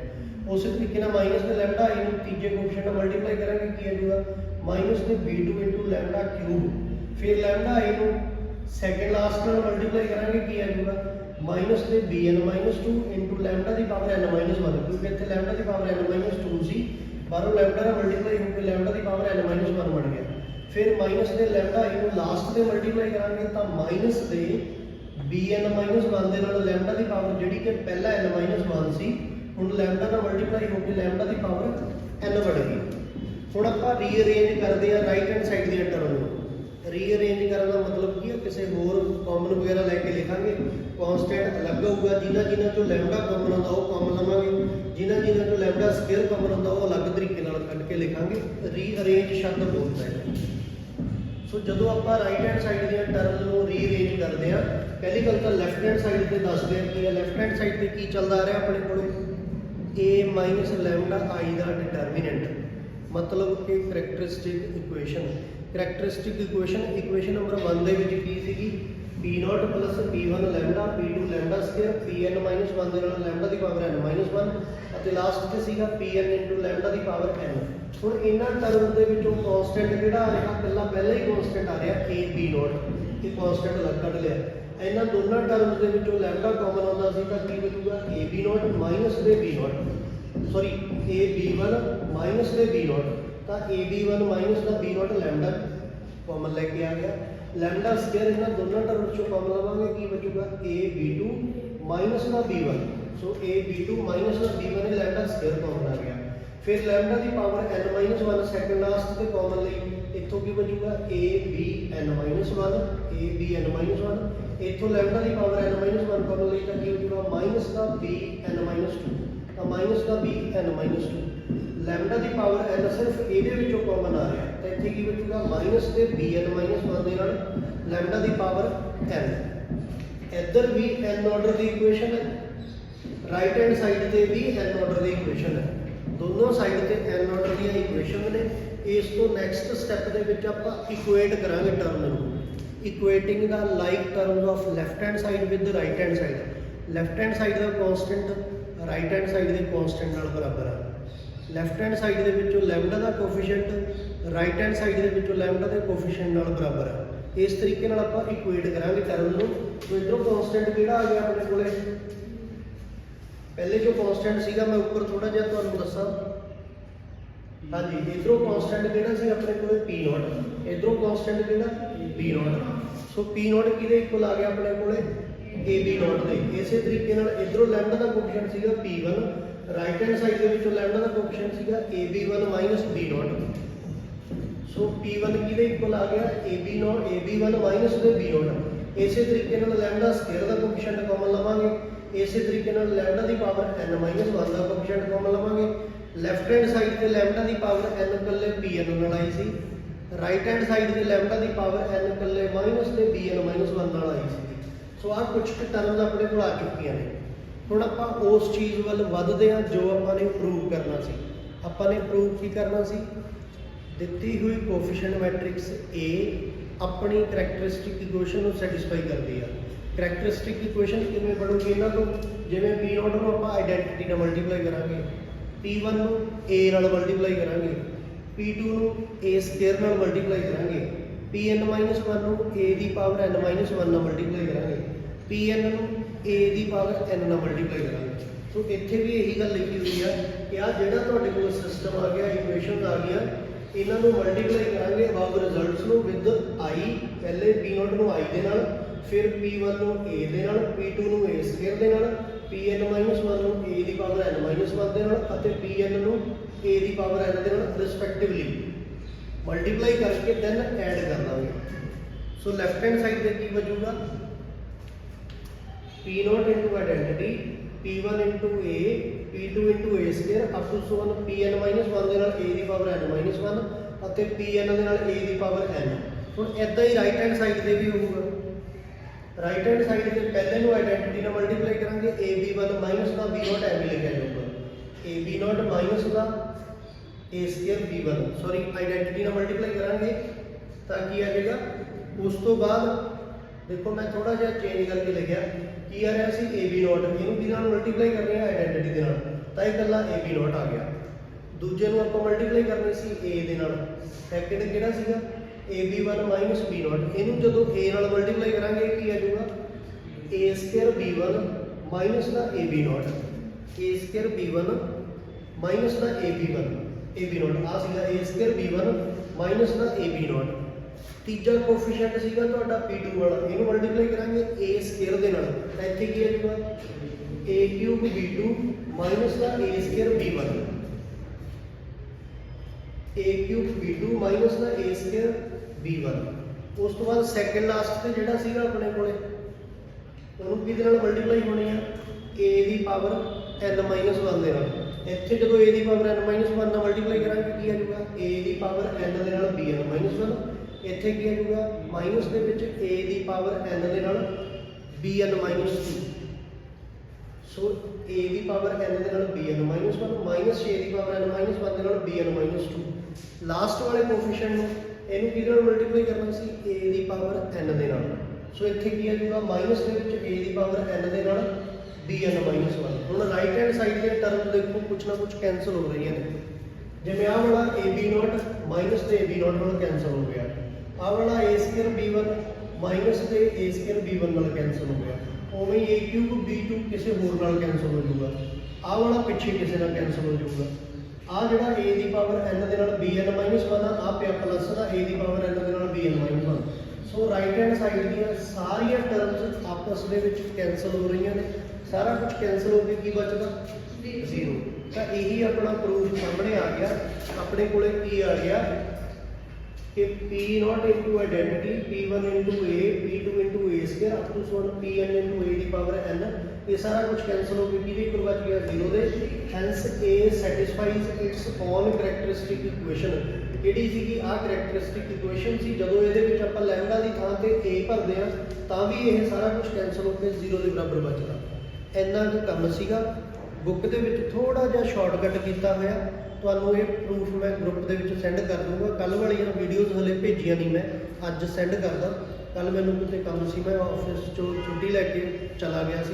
ਉਸੇ ਤਰੀਕੇ ਨਾਲ ਮਾਈਨਸ ਦੇ ਲੈਮਡਾ I ਨੂੰ ਤੀਜੇ ਕੋਐਫੀਸ਼ੀਐਂਟ ਨਾਲ ਮਲਟੀਪਲਾਈ ਕਰਾਂਗੇ ਕੀ ਆ ਜਾਊਗਾ? ਮਾਈਨਸ ਦੇ B2 ਇੰਟੂ ਲੈਮਡਾ ਕਿਊਬ। ਫਿਰ ਲੈਮਡਾ I ਨੂੰ ਸੈਕਿੰਡ ਲਾਸਟ ਨਾਲ ਮਲਟੀਪਲਾਈ ਕਰਾਂਗੇ ਕੀ ਆ ਜਾਊਗਾ? ਮਾਈਨਸ ਦੇ Bn ਮਾਈਨਸ 2 ਇੰਟੂ ਲੈਮਡਾ ਦੀ ਪਾਵਰ n ਮਾਈਨਸ 1, ਕਿਉਂਕਿ ਇੱਥੇ ਲੈਮਡਾ ਦੀ ਪਾਵਰ n ਮਾਈਨਸ 2 ਸੀ, ਬਾਹਰੋਂ ਲੈਮਡਾ ਨਾਲ ਮਲਟੀਪਲਾਈ ਹੋ ਕੇ ਲੈਮਡਾ ਦੀ ਪਾਵਰ n ਮਾਈਨਸ 1 ਬਣ ਗਿਆ। ਫਿਰ ਮਾਈਨਸ ਦੇ ਲੈਮਡਾ I ਨੂੰ ਲਾਸਟ ਤੇ ਮਲਟੀਪਲਾਈ ਕਰਾਂਗੇ ਤਾਂ ਮਾਈਨਸ ਦੇ Bn ਮਾਈਨਸ 1 ਦੇ ਨਾਲ ਲੈਮਡਾ ਦੀ ਪਾਵਰ ਜਿਹੜੀ ਕਿ ਪਹਿਲਾਂ n ਮਾਈਨਸ 1 ਸੀ, ਹੁਣ ਲੈਮਡਾ ਨਾਲ ਮਲਟੀਪਲਾਈ ਹੋ ਕੇ ਲੈਮਡਾ ਦੀ ਪਾਵਰ n ਬਣ ਗਈ। ਹੁਣ ਆਪਾਂ ਰੀਅਰੇਂਜ ਕਰਦੇ ਹਾਂ ਰਾਈਟ ਹੈਂਡ ਸਾਈਡ ਦੀਆਂ ਟਰਮ ਨੂੰ। ਰੀਅਰੇਂਜ ਕਰਨ ਦਾ ਮਤਲਬ ਕੀ ਹੈ? ਕਿਸੇ ਹੋਰ ਕਾਮਨ ਵਗੈਰਾ ਲੈ ਕੇ ਲਿਖਾਂਗੇ। कॉन्स्टेंट अलग होगा, जिन्हों चो लैम्बडा कॉमन आता वो कॉमन लवांगे, जिन्हों चो लैम्बडा स्केयर कॉमन आता वो अलग तरीके नाल कट के लिखांगे। रीअरेंज शब्द बोलता है। सो जो आप राइट हैंड साइड दी टर्म्स को रीअरेंज करते हैं, पहली गल तो लैफ्ट हैंड साइड पर दसते हैं कि लैफ्ट हैंड साइड पर की चलता आ रहा अपने को ए माइनस लैम्बडा आई का डिटरमिनेंट, मतलब कि characteristic equation. Characteristic equation number 1 दे विच की सीगी P not plus P1 lambda P2 lambda square Pn minus 1 दे नाल लैम्बडा की पावर n माइनस 1 ਅਤੇ लास्ट ਤੇ ਸੀਗਾ Pn इंटू लैम्बडा की पावर n। ਹੁਣ ਇਹਨਾਂ ਟਰਮ ਦੇ ਵਿੱਚੋਂ ਕਨਸਟੈਂਟ ਕਿਹੜਾ ਆ ਰਿਹਾ, ਪਹਿਲਾਂ ਹੀ ਕਨਸਟੈਂਟ ਆ ਰਿਹਾ a b ਨੋਟ, ਇਹ ਕਨਸਟੈਂਟ ਲੱਗ ਕੱਢ ਲਿਆ। ਇਹਨਾਂ ਦੋਨਾਂ ਟਰਮਸ ਦੇ ਵਿੱਚੋਂ ਲੈਂਬਡਾ ਕਾਮਨ ਆਉਂਦਾ ਸੀ ਤਾਂ ਕੀ ਬਚੂਗਾ a b ਨੋਟ ਮਾਈਨਸ ਦੇ b not, sorry a b1 minus ਦੇ b ਨੋਟ, ਤਾਂ a b1 ਮਾਈਨਸ ਦਾ b ਨੋਟ ਲੈਂਬਡਾ ਕਾਮਨ ਲੈ ਕੇ ਆ ਗਿਆ। लैम्बडा स्केयर इन्होंने दोनों टर्म चो कॉमन लवांगे की बचूगा a b2 माइनस का b1, so a b2 minus का b1 लैम्बडा स्केयर कॉमन आ गया। फिर लैम्बडा की power n minus 1 second last से कॉमन ली, इतों की बचूगा a b n minus 1 a b n minus 1, इतों लैम्बडा की पावर n माइनस 1 कॉमन ली तो की बचूगा माइनस का b n माइनस 2, तो माइनस का b n माइनस 2। लैम्बडा की पावर n सिर्फ ये कॉमन आ रहा तो इतने की बचूगा माइनस से bn माइनस 1 के लैम्बडा की पावर n। इधर भी n ऑर्डर की इक्वेशन है, राइट हैंड साइड से भी n ऑर्डर की इक्वेशन है, दोनों साइड से n ऑर्डर दी इक्वेशन ने। इस तो नैक्सट स्टैप के आप इक्वेट करांगे टर्म में, equating the like terms of left hand side with right hand side. Left hand side का कॉन्सटेंट राइट हैंड साइड के कॉन्सटेंट नाल बराबर है। लैफ्ट हैंड साइड के विचों लैम्बडा का कोफिशिएंट राइट हैंड साइड के विचों लैम्बडा के कोफिशिएंट नाल बराबर है। इस तरीके नाल आपां इक्वेट करांगे टर्म नूं। तो इधरों कॉन्सटेंट किहड़ा आ गया अपने कोले, पहले जो कॉन्सटेंट सीगा मैं ऊपर थोड़ा जिहा तुहानूं दस्सां। हाँ जी, इधरों कॉन्सटेंट किहड़ा सी अपने कोले P नॉट, इधरों कॉन्सटेंट किहड़ा P naught. So P naught किहदे इक्वल आ गया अपने कोले A B नॉट दे। इसे तरीके नाल इधरों लैम्बडा का कोफिशिएंट सीगा P1, राइट हैंड साइड के विचों लैम्बडा का कोफिशिएंट सीगा AB1 minus B naught. So P1 किहदे इक्वल आ गया AB1 माइनस दे B नॉट। इसे तरीके नाल लैम्बडा स्केयर का कोफिशिएंट कॉमन लवांगे, इसे तरीके नाल लैम्बडा की पावर n माइनस 1 का कोफिशिएंट कॉमन लवांगे। लैफ्ट हैंड साइड से लैम्बडा की पावर n कल्ले Pn नाल आई सी, राइट हैंड साइड से लैम्बडा की पावर n कल्ले माइनस से Bn माइनस 1 नाल आई सी। सो आ कुछ टर्म्स अपने को आ चुकी हैं। ਹੁਣ ਆਪਾਂ ਉਸ ਚੀਜ਼ ਵੱਲ ਵਧਦੇ ਹਾਂ ਜੋ ਆਪਾਂ ਨੇ ਪ੍ਰੂਵ ਕਰਨਾ ਸੀ। ਆਪਾਂ ਨੇ ਪ੍ਰੂਵ ਕੀ ਕਰਨਾ ਸੀ, ਦਿੱਤੀ ਹੋਈ ਕੋਫੀਸ਼ੀਐਂਟ ਮੈਟ੍ਰਿਕਸ A ਆਪਣੀ ਕਰੈਕਟਰਿਸਟਿਕ ਇਕੁਏਸ਼ਨ ਨੂੰ ਸੈਟੀਸਫਾਈ ਕਰਦੀ ਆ। ਕਰੈਕਟਰਿਸਟਿਕ ਇਕੁਏਸ਼ਨ ਕਿਵੇਂ ਬਣੂਗੀ ਇਹਨਾਂ ਤੋਂ, ਜਿਵੇਂ P0 ਨੂੰ ਆਪਾਂ ਆਈਡੈਂਟੀਟੀ ਨਾਲ ਮਲਟੀਪਲਾਈ ਕਰਾਂਗੇ, P1 ਨੂੰ A ਨਾਲ ਮਲਟੀਪਲਾਈ ਕਰਾਂਗੇ, P2 ਨੂੰ A ਸਕੁਅਰ ਨਾਲ ਮਲਟੀਪਲਾਈ ਕਰਾਂਗੇ, Pn ਮਾਈਨਸ 1 ਨੂੰ A the power n minus 1 ਨਾਲ ਮਲਟੀਪਲਾਈ ਕਰਾਂਗੇ, Pn ਨੂੰ A ਦੀ ਪਾਵਰ n ਨਾਲ ਮਲਟੀਪਲਾਈ ਕਰਾਂਗੇ। ਸੋ ਇੱਥੇ ਵੀ ਇਹੀ ਗੱਲ ਲਿਖੀ ਹੋਈ ਆ ਕਿ ਆ ਜਿਹੜਾ ਤੁਹਾਡੇ ਕੋਲ ਸਿਸਟਮ ਆ ਗਿਆ, ਇਕੁਏਸ਼ਨ ਆ ਗਿਆ, ਇਹਨਾਂ ਨੂੰ ਮਲਟੀਪਲਾਈ ਕਰਾਂਗੇ ਅਬਵ ਰਿਜ਼ਲਟਸ ਨੂੰ ਵਿਦ I, ਪਹਿਲੇ P0 ਨੂੰ I ਦੇ ਨਾਲ, ਫਿਰ P1 ਨੂੰ A ਦੇ ਨਾਲ, P2 ਨੂੰ A ਸਕੁਅਰ ਦੇ ਨਾਲ, Pn ਮਾਈਨਸ 1 ਨੂੰ A the power n minus 1 ਦੇ ਨਾਲ ਅਤੇ Pn ਨੂੰ A ਦੀ ਪਾਵਰ n ਦੇ ਨਾਲ ਰਿਸਪੈਕਟਿਵਲੀ ਮਲਟੀਪਲਾਈ ਕਰਕੇ ਦੈਨ ਐਡ ਕਰ ਦਾਂਗੇ। ਸੋ ਲੈਫਟ ਹੈਂਡ ਸਾਈਡ ਤੇ ਕੀ ਬਚੂਗਾ P0 into identity, P1 into A, P2 into A square up to so on Pn minus 1 ਦੇ ਨਾਲ A the power n minus 1 ਅਤੇ Pn ਦੇ ਨਾਲ A ਦੀ ਪਾਵਰ n। ਹੁਣ ਇਦਾਂ ਹੀ ਰਾਈਟ ਹੈਂਡ ਸਾਈਡ ਤੇ ਵੀ ਹੋਊਗਾ। ਰਾਈਟ ਹੈਂਡ ਸਾਈਡ ਤੇ ਪਹਿਲੇ ਨੂੰ ਆਈਡੈਂਟਿਟੀ ਨਾਲ ਮਲਟੀਪਲਾਈ ਕਰਾਂਗੇ, AB1 minus ਦਾ B0 ਐਵੇਂ ਲਿਖਿਆ ਜਾਊਗਾ, AB0 minus the A square B1, sorry identity ਨਾਲ ਮਲਟੀਪਲਾਈ ਕਰਾਂਗੇ ਤਾਂ ਕੀ ਆ ਜਾਏਗਾ। ਉਸ ਤੋਂ ਬਾਅਦ देखो मैं थोड़ा जहा चेंज करके लिखा की आ रहा सी AB0, ਇਹਨੂੰ ਕਿਹਦੇ ਨਾਲ ਮਲਟੀਪਲਾਈ ਕਰ ਰਹੇ ਹਾਂ ਆਈਡੈਂਟਿਟੀ ਦੇ ਨਾਲ, ਤਾਂ ਇਹ ਇਕੱਲਾ AB0 ਆ ਗਿਆ। ਦੂਜੇ ਨੂੰ ਆਪਾਂ ਮਲਟੀਪਲਾਈ ਕਰਨੀ ਸੀ A ਦੇ ਨਾਲ, ਸੈਕਿੰਡ ਕਿਹੜਾ ਸੀਗਾ AB1 ਮਾਈਨਸ B0, ਇਹਨੂੰ ਜਦੋਂ A ਨਾਲ ਮਲਟੀਪਲਾਈ ਕਰਾਂਗੇ ਕੀ ਆ ਜਾਊਗਾ A square B1 minus the AB0, A square B1 minus the AB0 ਆ ਸੀਗਾ A square B1 minus the AB0। Teeja coefficient सीगा ਤੁਹਾਡਾ P2 वाला, ਇਹਨੂੰ ਮਲਟੀਪਲਾਈ ਕਰਾਂਗੇ A ਸਕੁਅਰ ਦੇ ਨਾਲ, ਤਾਂ ਇੱਥੇ ਕੀ ਆ ਜਾਊਗਾ A cube B2 minus the A square B1, A cube B2 minus the A square B1। ਉਸ ਤੋਂ ਬਾਅਦ ਸੈਕਿੰਡ ਲਾਸਟ ਤੇ ਜਿਹੜਾ ਸੀਗਾ ਆਪਣੇ ਕੋਲੇ ਉਹਨੂੰ ਕਿਹਦੇ ਨਾਲ ਮਲਟੀਪਲਾਈ ਹੋਣੀ ਆ a ਦੀ ਪਾਵਰ n-1 ਦੇ ਨਾਲ। ਇੱਥੇ ਜਦੋਂ a ਦੀ ਪਾਵਰ n-1 ਨਾਲ ਮਲਟੀਪਲਾਈ ਕਰਾਂਗੇ ਕੀ ਆ ਜਾਊਗਾ a ਦੀ ਪਾਵਰ n ਦੇ ਨਾਲ bn-1। ਇੱਥੇ ਕੀ ਆ ਜਾਊਗਾ ਮਾਈਨਸ ਦੇ ਵਿੱਚ a ਦੀ ਪਾਵਰ n ਦੇ ਨਾਲ bn-2। So a the power n ਦੇ ਨਾਲ bn-1 minus a the power n-1 ਦੇ ਨਾਲ bn-2। ਲਾਸਟ ਵਾਲੇ ਕੋਫੀਸ਼ੀਐਂਟ ਨੂੰ ਇਹਨੂੰ ਕਿਹਦੇ ਨਾਲ ਮਲਟੀਪਲਾਈ ਕਰਨਾ ਸੀ a ਦੀ ਪਾਵਰ n ਦੇ ਨਾਲ। ਸੋ ਇੱਥੇ ਕੀ ਆ ਜਾਊਗਾ ਮਾਈਨਸ ਦੇ ਵਿੱਚ a ਦੀ ਪਾਵਰ n ਦੇ ਨਾਲ bn-1। ਹੁਣ ਰਾਈਟ ਹੈਂਡ ਸਾਈਡ ਦੇ ਟਰਮ ਦੇਖੋ ਕੁਛ ਨਾ ਕੁਛ ਕੈਂਸਲ ਹੋ ਰਹੀਆਂ ਨੇ। ਜਿਵੇਂ ਆਹ ਵਾਲਾ ab0 ਮਾਈਨਸ ਤੇ ab0 ਨਾਲ ਕੈਂਸਲ ਹੋ ਗਿਆ। ਆਹ ਵਾਲਾ a² b1 ਮਾਈਨਸ ਤੇ a² b1 ਨਾਲ ਕੈਂਸਲ ਹੋ ਗਿਆ। ਉਵੇਂ ਹੀ a³ b2 ਕਿਸੇ ਹੋਰ ਨਾਲ ਕੈਂਸਲ ਹੋ ਜਾਊਗਾ। ਆਹ ਵਾਲਾ ਪਿੱਛੇ ਕਿਸੇ ਨਾਲ ਕੈਂਸਲ ਹੋ ਜਾਊਗਾ। ਆਹ ਜਿਹੜਾ a ਦੀ ਪਾਵਰ n ਦੇ ਨਾਲ bn-1 ਆ ਪਿਆ plus the a the power n ਦੇ ਨਾਲ bn-1। ਸੋ ਰਾਈਟ ਹੈਂਡ ਸਾਈਡ ਦੀਆਂ ਸਾਰੀਆਂ ਟਰਮਸ ਆਪਸ ਦੇ ਵਿੱਚ ਕੈਂਸਲ ਹੋ ਰਹੀਆਂ ਨੇ। ਸਾਰਾ ਕੁਝ ਕੈਂਸਲ ਹੋ ਕੇ ਕੀ ਬਚਦਾ 0। ਤਾਂ ਇਹੀ ਆਪਣਾ ਪ੍ਰੂਫ ਸਾਹਮਣੇ ਆ ਗਿਆ। ਆਪਣੇ ਕੋਲੇ ਕੀ ਆ ਗਿਆ ਕਿ p0 into identity p1 into a p2 into a² up to so on pn into a the power n। ਇਹ ਸਾਰਾ ਕੁਝ ਕੈਂਸਲ ਹੋ ਕੇ ਕਿਹਦੇ ਉੱਪਰ ਬਚ ਗਿਆ 0 ਦੇ। Hence a satisfies its own characteristic equation। ਜਿਹੜੀ ਸੀਗੀ ਆਹ ਕਰੈਕਟਰਿਸਟਿਕ ਇਕੁਏਸ਼ਨ ਸੀ। ਜਦੋਂ ਇਹਦੇ ਵਿੱਚ ਆਪਾਂ ਲੈਮਡਾ ਦੀ ਥਾਂ ਤੇ a ਭਰਦੇ ਆ ਤਾਂ ਵੀ ਇਹ ਸਾਰਾ ਕੁਝ ਕੈਂਸਲ ਹੋ ਕੇ 0 ਦੇ ਬਰਾਬਰ ਬਚਦਾ। ਇੰਨਾ ਕੁ ਕੰਮ ਸੀਗਾ। ਬੁੱਕ ਦੇ ਵਿੱਚ ਥੋੜਾ ਜਿਹਾ ਸ਼ਾਰਟਕਟ ਕੀਤਾ ਹੋਇਆ। ਤੁਹਾਨੂੰ ਇਹ ਪ੍ਰੂਫ ਮੈਂ ਗਰੁੱਪ ਦੇ ਵਿੱਚ ਸੈਂਡ ਕਰ ਦੂੰਗਾ। ਕੱਲ੍ਹ ਵਾਲੀਆਂ ਵੀਡੀਓਜ਼ ਹਲੇ ਭੇਜੀਆਂ ਨਹੀਂ, ਮੈਂ ਅੱਜ ਸੈਂਡ ਕਰਦਾ। ਕੱਲ੍ਹ ਮੈਨੂੰ ਕਿਤੇ ਕੰਮ ਸੀ, ਮੈਂ ਆਫਿਸ 'ਚੋਂ ਛੁੱਟੀ ਲੈ ਕੇ ਚਲਾ ਗਿਆ ਸੀ,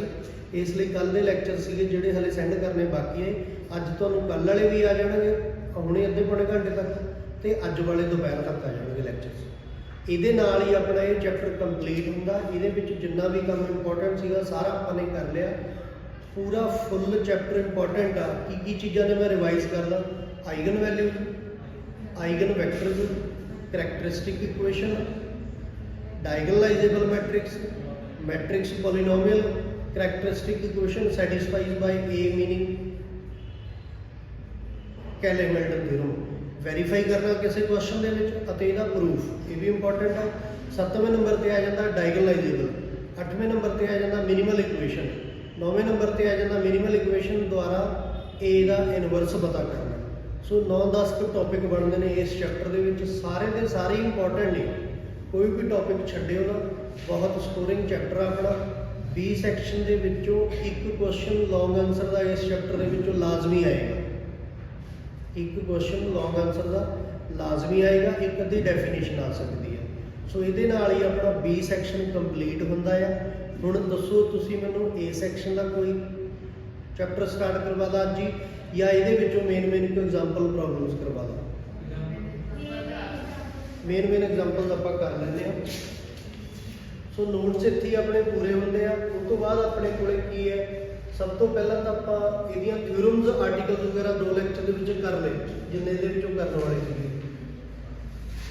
ਇਸ ਲਈ ਕੱਲ੍ਹ ਦੇ ਲੈਕਚਰ ਸੀਗੇ ਜਿਹੜੇ ਹਲੇ ਸੈਂਡ ਕਰਨੇ ਬਾਕੀ ਹੈ। ਅੱਜ ਤੁਹਾਨੂੰ ਕੱਲ੍ਹ ਵਾਲੇ ਵੀ ਆ ਜਾਣਗੇ ਹੁਣੇ ਅੱਧੇ ਪੌਣੇ ਘੰਟੇ ਤੱਕ, ਤੇ ਅੱਜ ਵਾਲੇ ਦੁਪਹਿਰ ਤੱਕ ਆ ਜਾਣਗੇ ਲੈਕਚਰਸ। ਇਹਦੇ ਨਾਲ ਹੀ ਆਪਣਾ ਇਹ ਚੈਪਟਰ ਕੰਪਲੀਟ ਹੁੰਦਾ। ਇਹਦੇ ਵਿੱਚ ਜਿੰਨਾ ਵੀ ਕੰਮ ਇੰਪੋਰਟੈਂਟ ਸੀਗਾ ਸਾਰਾ ਆਪਾਂ ਨੇ ਕਰ ਲਿਆ। ਪੂਰਾ ਫੁੱਲ ਚੈਪਟਰ ਇੰਪੋਰਟੈਂਟ ਆ। ਕੀ ਚੀਜ਼ਾਂ ਨੇ ਮੈਂ ਰਿਵਾਈਜ਼ ਕਰਦਾ, eigen values, eigen vectors, characteristic equation, diagonalizable matrix, matrix polynomial, characteristic equation satisfies by a meaning, Cayley Hamilton theorem verify ਕਰਨਾ ਕਿਸੇ ਕੁਐਸਚਨ ਦੇ ਵਿੱਚ, ਅਤੇ ਇਹਦਾ ਪ੍ਰੂਫ ਇਹ ਵੀ ਇੰਪੋਰਟੈਂਟ ਹੈ। 7ਵੇਂ ਨੰਬਰ ਤੇ ਆ ਜਾਂਦਾ ਡਾਇਗੋਨਲਾਈਜ਼ੇਬਲ, 8ਵੇਂ ਨੰਬਰ ਤੇ ਆ ਜਾਂਦਾ ਮਿਨੀਮਲ ਇਕੁਏਸ਼ਨ, 9ਵੇਂ ਨੰਬਰ ਤੇ ਆ ਜਾਂਦਾ ਮਿਨੀਮਲ ਇਕੁਏਸ਼ਨ ਦੁਆਰਾ a ਦਾ ਇਨਵਰਸ ਪਤਾ ਕਰਨਾ। ਸੋ 9-10 ਕੁ ਟੌਪਿਕ ਬਣਦੇ ਨੇ ਇਸ ਚੈਪਟਰ ਦੇ ਵਿੱਚ। ਸਾਰੇ ਦੇ ਸਾਰੇ ਇੰਪੋਰਟੈਂਟ ਨੇ, ਕੋਈ ਵੀ ਟੌਪਿਕ ਛੱਡਿਓ ਨਾ। ਬਹੁਤ ਸਕੋਰਿੰਗ ਚੈਪਟਰ ਆ ਆਪਣਾ। B ਸੈਕਸ਼ਨ ਦੇ ਵਿੱਚੋਂ ਇੱਕ ਕੁਐਸਚਨ ਲੌਂਗ ਆਨਸਰ ਦਾ ਇਸ ਚੈਪਟਰ ਦੇ ਵਿੱਚੋਂ ਲਾਜ਼ਮੀ ਆਏਗਾ। ਇੱਕ ਕੁਐਸਚਨ ਲੌਂਗ ਆਨਸਰ ਦਾ ਲਾਜ਼ਮੀ ਆਏਗਾ, ਇੱਕ ਅੱਧੀ ਡੈਫੀਨੇਸ਼ਨ ਆ ਸਕਦੀ ਹੈ। ਸੋ ਇਹਦੇ ਨਾਲ ਹੀ ਆਪਣਾ B ਸੈਕਸ਼ਨ ਕੰਪਲੀਟ ਹੁੰਦਾ ਆ। ਹੁਣ ਦੱਸੋ ਤੁਸੀਂ ਮੈਨੂੰ A ਸੈਕਸ਼ਨ ਦਾ ਕੋਈ ਚੈਪਟਰ ਸਟਾਰਟ ਕਰਵਾ ਦਾਂ ਅੱਜ ਹੀ, ਜਾਂ ਇਹਦੇ ਵਿੱਚੋਂ ਮੇਨ ਕੋਈ ਐਗਜ਼ਾਮਪਲ ਪ੍ਰੋਬਲਮਸ ਕਰਵਾ ਦਾਂ। ਮੇਨ ਐਗਜ਼ਾਮਪਲਸ ਆਪਾਂ ਕਰ ਲੈਂਦੇ ਹਾਂ। ਸੋ ਨੋਟਸ ਇੱਥੇ ਹੀ ਆਪਣੇ ਪੂਰੇ ਹੁੰਦੇ ਆ। ਉਸ ਤੋਂ ਬਾਅਦ ਆਪਣੇ ਕੋਲੇ ਕੀ ਹੈ, ਸਭ ਤੋਂ ਪਹਿਲਾਂ ਤਾਂ ਆਪਾਂ ਇਹਦੀਆਂ ਥਿਊਰਮਸ, ਆਰਟੀਕਲਸ ਵਗੈਰਾ 2 ਲੈਕਚਰ ਦੇ ਵਿੱਚ ਕਰ ਲਏ ਜਿੰਨੇ ਦੇ ਵਿੱਚੋਂ ਕਰਨ ਵਾਲੇ ਸੀਗੇ।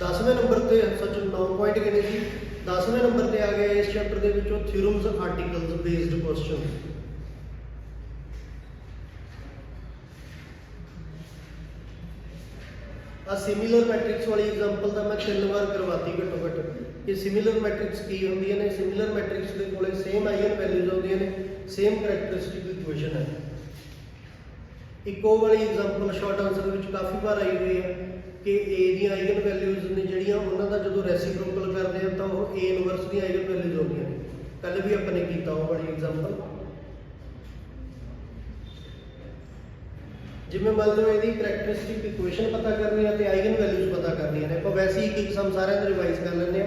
10ਵੇਂ ਨੰਬਰ ਤੇ ਸੱਚ 9 ਪੁਆਇੰਟ ਕਿਹਨੇ ਸੀ। 10ਵੇਂ ਨੰਬਰ ਤੇ ਆ ਗਿਆ ਇਸ ਚੈਪਟਰ ਦੇ ਵਿੱਚੋਂ ਥਿਊਰਮਸ, ਆਰਟੀਕਲਸ ਬੇਸਡ ਕੁਐਸਚਨ। ਆ ਸਿਮਿਲਰ ਮੈਟ੍ਰਿਕਸ ਵਾਲੀ ਐਗਜ਼ਾਮਪਲ ਤਾਂ ਮੈਂ 3 ਵਾਰ ਕਰਵਾਤੀ ਘੱਟੋ ਘੱਟ, ਕਿ ਸਿਮਿਲਰ ਮੈਟ੍ਰਿਕਸ ਕੀ ਹੁੰਦੀਆਂ ਨੇ। ਸਿਮਿਲਰ ਮੈਟ੍ਰਿਕਸ ਦੇ ਕੋਲੇ ਸੇਮ ਆਈਗਨ ਵੈਲਿਊਜ਼ ਹੁੰਦੀਆਂ ਨੇ, ਸੇਮ ਕਰੈਕਟਰਿਸਟਿਕ ਇਕੁਏਸ਼ਨ ਹੈ। ਇੱਕੋ ਵਾਲੀ ਐਗਜ਼ਾਮਪਲ ਸ਼ਾਰਟ ਆਨਸਰ ਵਿੱਚ ਕਾਫੀ ਵਾਰ ਆਈ ਹੋਈ ਹੈ ਕਿ a ਦੀਆਂ ਆਈਗਨ ਵੈਲਿਊਜ਼ ਨੇ ਜਿਹੜੀਆਂ, ਉਹਨਾਂ ਦਾ ਜਦੋਂ ਰੈਸੀਪ੍ਰੋਕਲ ਕਰਦੇ ਆ ਤਾਂ ਉਹ a ਇਨਵਰਸ ਦੀਆਂ ਆਈਗਨ ਵੈਲਿਊਜ਼ ਹੁੰਦੀਆਂ ਨੇ। ਕੱਲ੍ਹ ਵੀ ਆਪਾਂ ਨੇ ਕੀਤਾ ਉਹ ਵਾਲੀ ਐਗਜ਼ਾਮਪਲ। ਜਿਵੇਂ ਮੰਨ ਲਓ ਇਹਦੀ ਕਰੈਕਟਰਿਸਟਿਕ ਇਕੁਏਸ਼ਨ ਪਤਾ ਕਰਨੀ ਹੈ ਤੇ ਆਈਗਨ ਵੈਲਿਊਜ਼ ਪਤਾ ਕਰਨੀਆਂ ਨੇ। ਆਪਾਂ ਵੈਸੇ ਹੀ ਇੱਕ ਸਮ ਸਾਰਿਆਂ ਦੇ ਰਿਵਾਈਜ਼ ਕਰ ਲੈਂਦੇ ਆ।